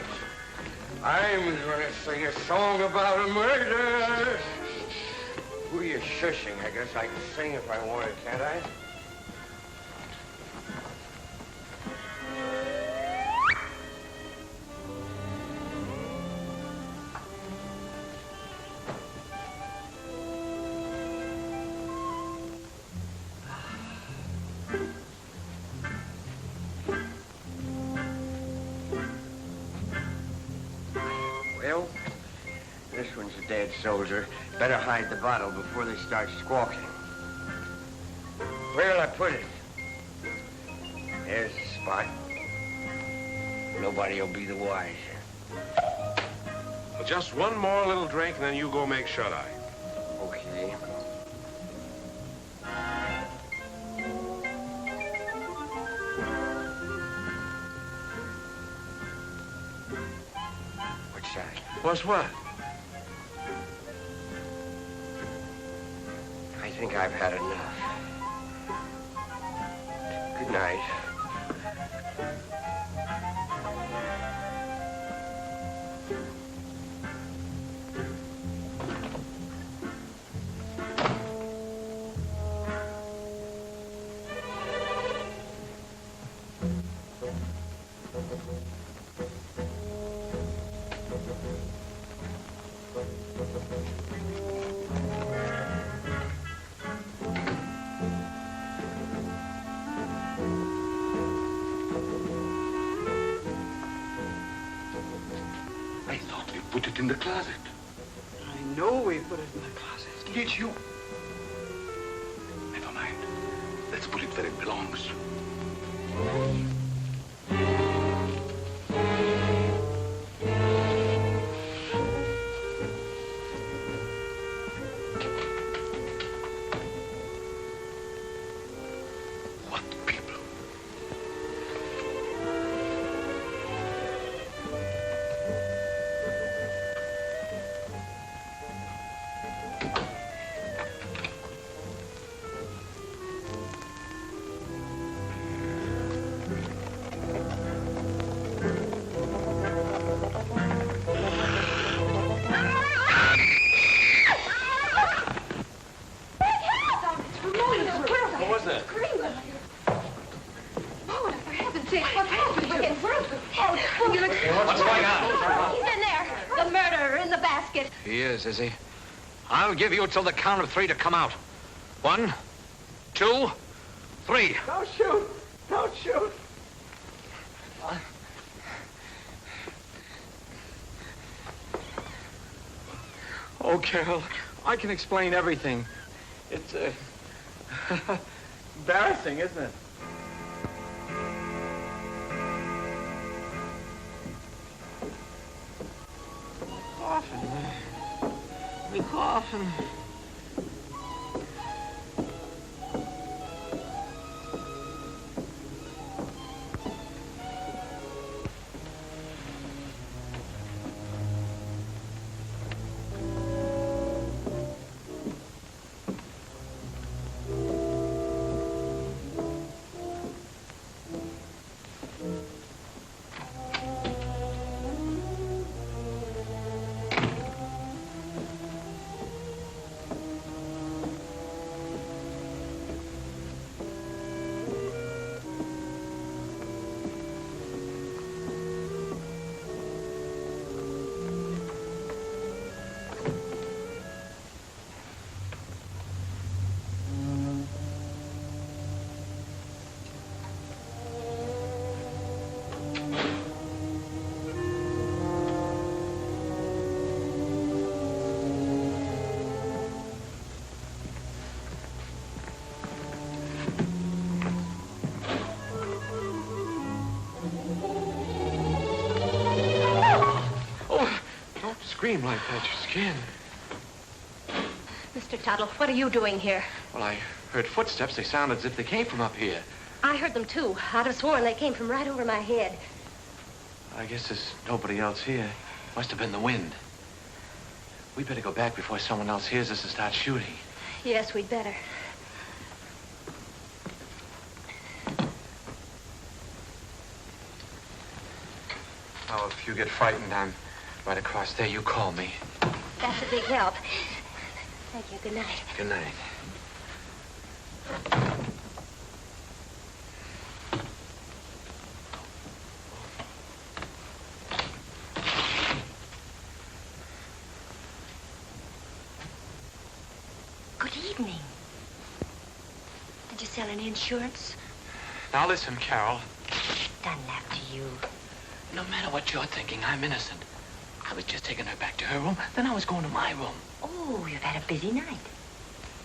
I'm gonna sing a song about a murder. Who are you shushing? I guess I can sing if I wanted, can't I? Well, this one's a dead soldier. Better hide the bottle before they start squawking. Where'll I put it? There's the spot. Nobody'll be the wiser. Well, just one more little drink, and then you go make shut-eye. Okay. Plus what? I think I've had enough. Good night. I thought we put it in the closet. I know we put it in the closet. Did you? Never mind. Let's put it where it belongs. What people? What was that? Mona, for heaven's sake, what happened? What's going on? He's in there. The murderer in the basket. He is he? I'll give you till the count of 3 to come out. 1, 2, 3. Don't shoot! Don't shoot! Oh, Carol, I can explain everything. It's, embarrassing, isn't it? Coffin. The coffin. Scream like that, your skin. Mr. Tuttle, what are you doing here? Well, I heard footsteps. They sounded as if they came from up here. I heard them, too. I'd have sworn they came from right over my head. I guess there's nobody else here. Must have been the wind. We better go back before someone else hears us and starts shooting. Yes, we'd better. Oh, if you get frightened, I'm right across there. You call me. That's a big help. Thank you. Good night. Good night. Good evening. Did you sell any insurance? Now listen, Carol. Done that to you. No matter what you're thinking, I'm innocent. I was just taking her back to her room, then I was going to my room. Oh, you've had a busy night.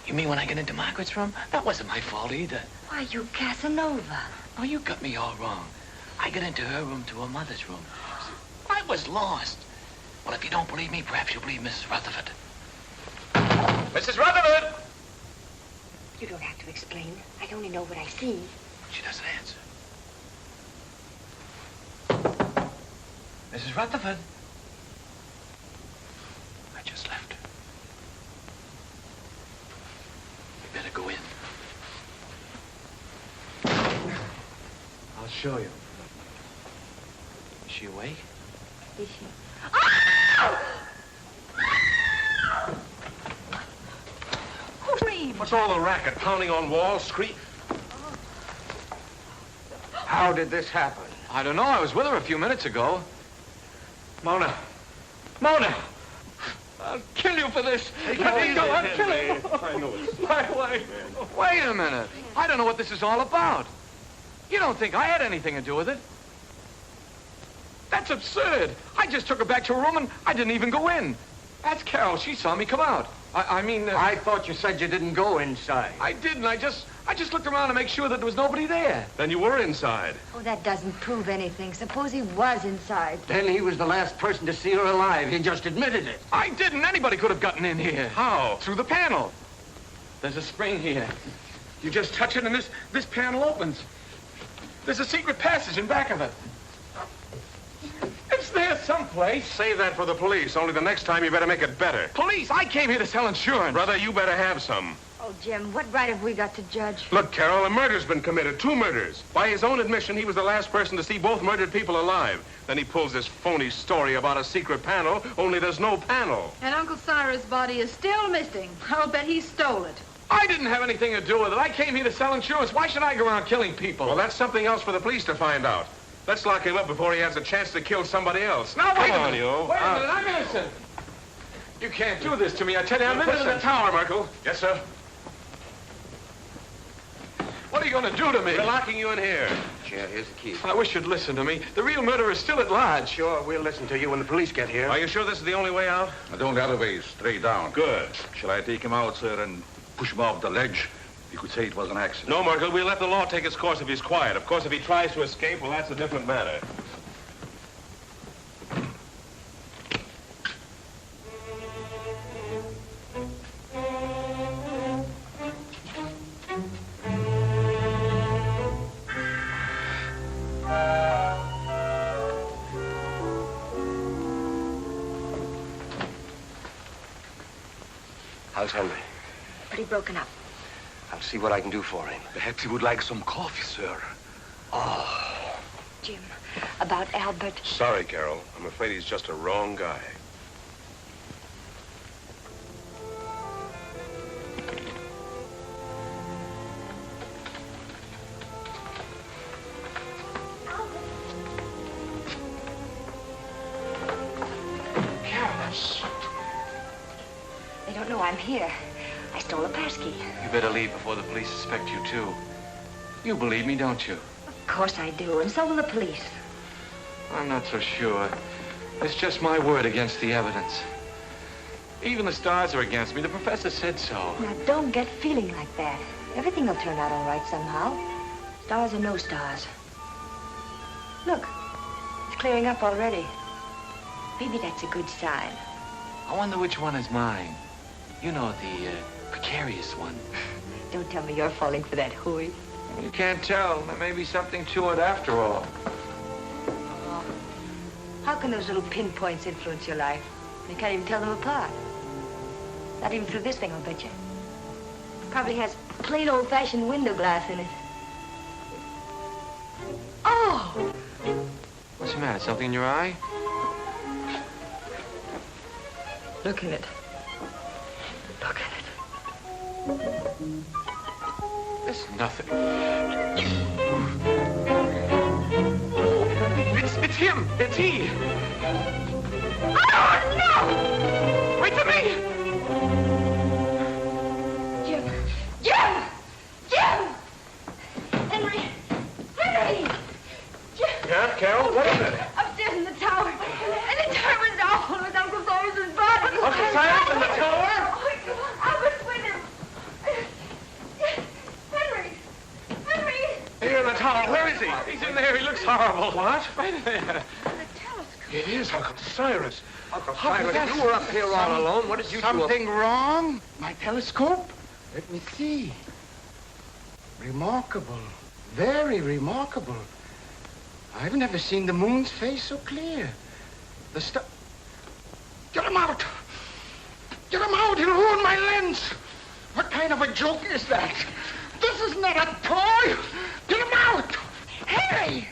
You mean when I got into Margaret's room? That wasn't my fault either. Why, you Casanova. Oh, you got me all wrong. I got into her room to her mother's room. I was lost. Well, if you don't believe me, perhaps you'll believe Mrs. Rutherford. Mrs. Rutherford! You don't have to explain. I only know what I see. She doesn't answer. Mrs. Rutherford? show you. Is she awake? Is she? What's all the racket? Pounding on walls, scream. How did this happen? I don't know. I was with her a few minutes ago. Mona! Mona! I'll kill you for this. Let me go. I'll kill you. I know it. Wait a minute. I don't know what this is all about. You don't think I had anything to do with it? That's absurd. I just took her back to her room and I didn't even go in. That's Carol. She saw me come out. I mean... I thought you said you didn't go inside. I didn't. I just looked around to make sure that there was nobody there. Then you were inside. Oh, that doesn't prove anything. Suppose he was inside. Then he was the last person to see her alive. He just admitted it. I didn't. Anybody could have gotten in here. How? Through the panel. There's a spring here. You just touch it and this panel opens. There's a secret passage in back of it. It's there someplace. Save that for the police. Only the next time you better make it better. Police? I came here to sell insurance. Brother, you better have some. Oh, Jim, what right have we got to judge? Look, Carol, a murder's been committed. 2 murders. By his own admission, he was the last person to see both murdered people alive. Then he pulls this phony story about a secret panel, only there's no panel. And Uncle Cyrus' body is still missing. I'll bet he stole it. I didn't have anything to do with it. I came here to sell insurance. Why should I go around killing people? Well, that's something else for the police to find out. Let's lock him up before he has a chance to kill somebody else. Now, wait Come a on, minute. you. Wait a minute. I'm innocent. You can't do this to me. I tell you, I'm Put it in innocent. the tower, Merkel. Yes, sir. What are you going to do to me? We're locking you in here. Chair, here's the key. I wish you'd listen to me. The real murderer is still at large. Sure, we'll listen to you when the police get here. Are you sure this is the only way out? The only other way is straight down. Good. Shall I take him out, sir, and push him off the ledge? You could say it was an accident. No, Merkel, we'll let the law take its course if he's quiet. Of course, if he tries to escape, well, that's a different matter. How's Henry? Pretty broken up. I'll see what I can do for him. Perhaps he would like some coffee, sir. Oh. Jim, about Albert. Sorry, Carol. I'm afraid he's just a wrong guy. They don't know I'm here. I stole a pass key. You better leave before the police suspect you, too. You believe me, don't you? Of course I do, and so will the police. I'm not so sure. It's just my word against the evidence. Even the stars are against me. The professor said so. Now, don't get feeling like that. Everything will turn out all right somehow. Stars or no stars. Look, it's clearing up already. Maybe that's a good sign. I wonder which one is mine. You know, the precarious one. Don't tell me you're falling for that hooey. You can't tell. There may be something to it after all. Oh. How can those little pinpoints influence your life? You can't even tell them apart. Not even through this thing, I'll bet you. Probably has plain old-fashioned window glass in it. Oh! What's the matter? Something in your eye? Look in it. Look at it. It's nothing. It's him. It's he. Oh, no! Wait for me! Jim! Jim! Jim! Henry! Henry! Jim! Yeah, Carol, what is it? Upstairs in the tower. And the tower was awful with Uncle Cyrus's body. Uncle Cyrus in the tower? Oh, Albert's with him. Henry! Henry! Here in the tower. Where is he? He's in there. He looks horrible. What? Right there. It is Uncle Cyrus. Uncle Cyrus, you were up here all alone. What did you do? Something wrong? My telescope? Let me see. Remarkable. Very remarkable. I've never seen the moon's face so clear. The star... Get him out! Get him out! He'll ruin my lens! What kind of a joke is that? This is not a toy! Get him out! Henry!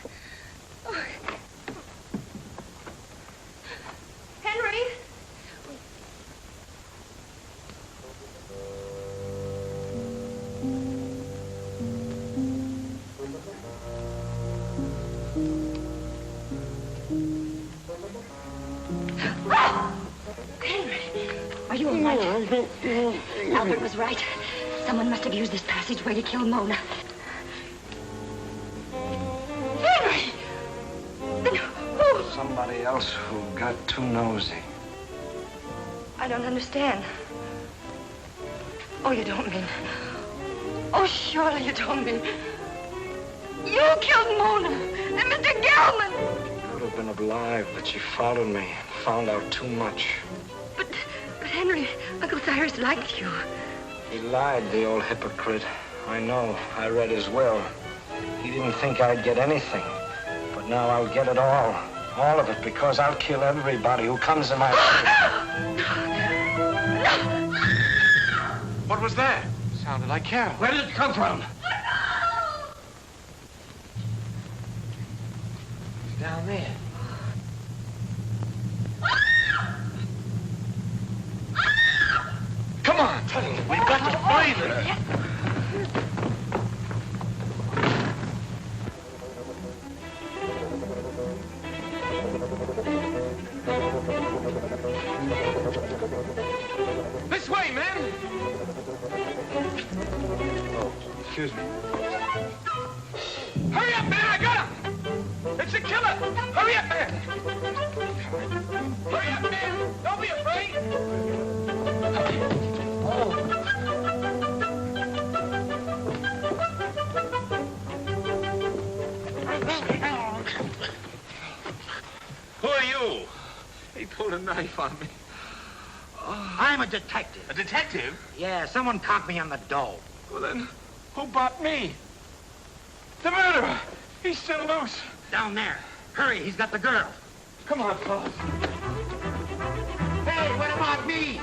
Albert was right. Someone must have used this passageway to kill Mona. Henry! Then who? Somebody else who got too nosy. I don't understand. Oh, you don't mean... Oh, surely you don't mean... You killed Mona and Mr. Gelman! I would have been alive, but she followed me and found out too much. But Henry, Uncle Cyrus liked you. He lied, the old hypocrite. I know. I read his will. He didn't think I'd get anything. But now I'll get it all. All of it, because I'll kill everybody who comes in my way. What was that? Sounded like Carol. Where did it come from? It's down there. Come on, Tony. We've got to find her. This way, men! Excuse me. Hurry up, man! I got him! It's a killer! Hurry up, man! Hurry up, man! Don't be afraid! Who are you? He pulled a knife on me. I'm a detective. A detective? Yeah, someone caught me on the dole. Well, then, who bought me? The murderer! He's still loose. Down there. Hurry, he's got the girl. Come on, fellas. Hey, what about me?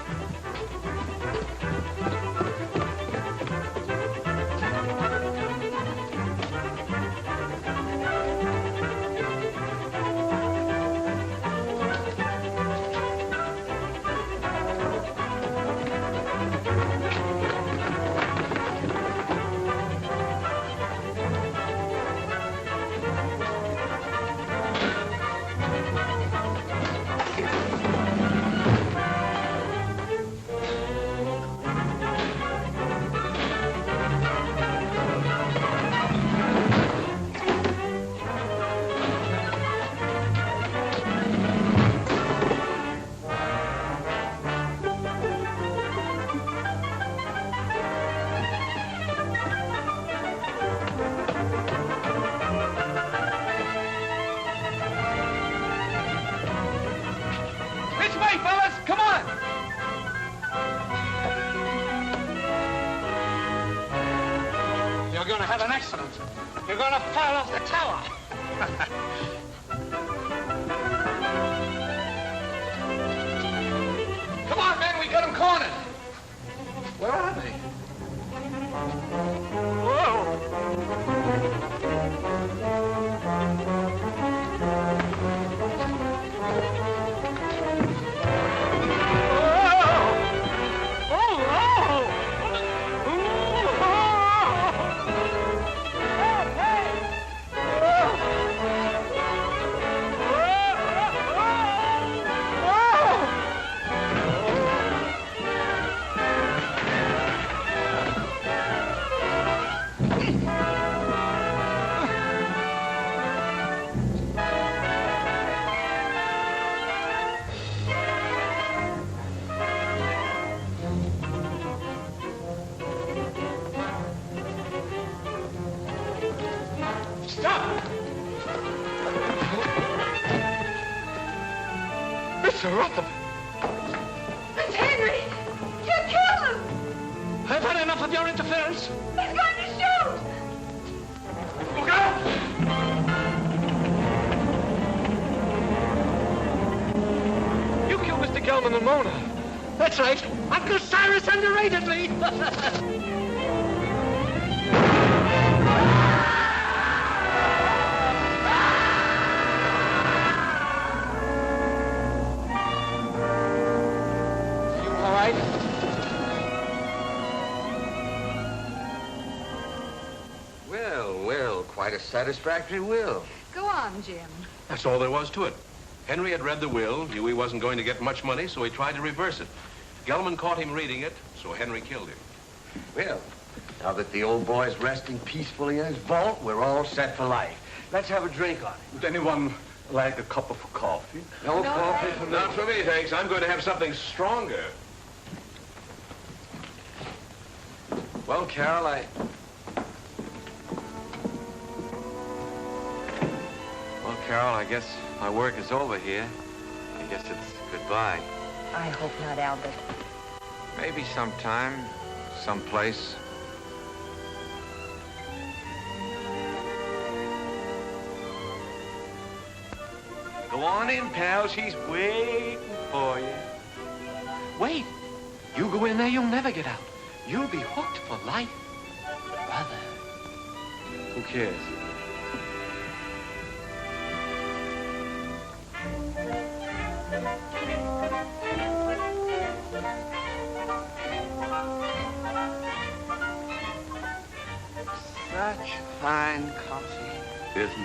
This way, fellas! Come on! You're going to have an accident. You're going to fall off the tower. Come on, men! We got him cornered! Where are they? Stop! Mr. Rutherford! It's Henry! You killed him! I've had enough of your interference. He's going to shoot! Look out! You killed Mr. Gelman and Mona. That's right. Uncle Cyrus underrated me. Well, quite a satisfactory will. Go on, Jim. That's all there was to it. Henry had read the will, knew he wasn't going to get much money, so he tried to reverse it. Gelman caught him reading it, so Henry killed him. Well, now that the old boy's resting peacefully in his vault, we're all set for life. Let's have a drink on it. Would anyone like a cup of coffee? No coffee for me. Not for me, thanks. I'm going to have something stronger. Well, Carol, I guess my work is over here. I guess it's goodbye. I hope not, Albert. Maybe sometime, someplace. Go on in, pal. She's waiting for you. Wait. You go in there, you'll never get out. You'll be hooked for life. Brother. Who cares? Such fine coffee. Isn't it?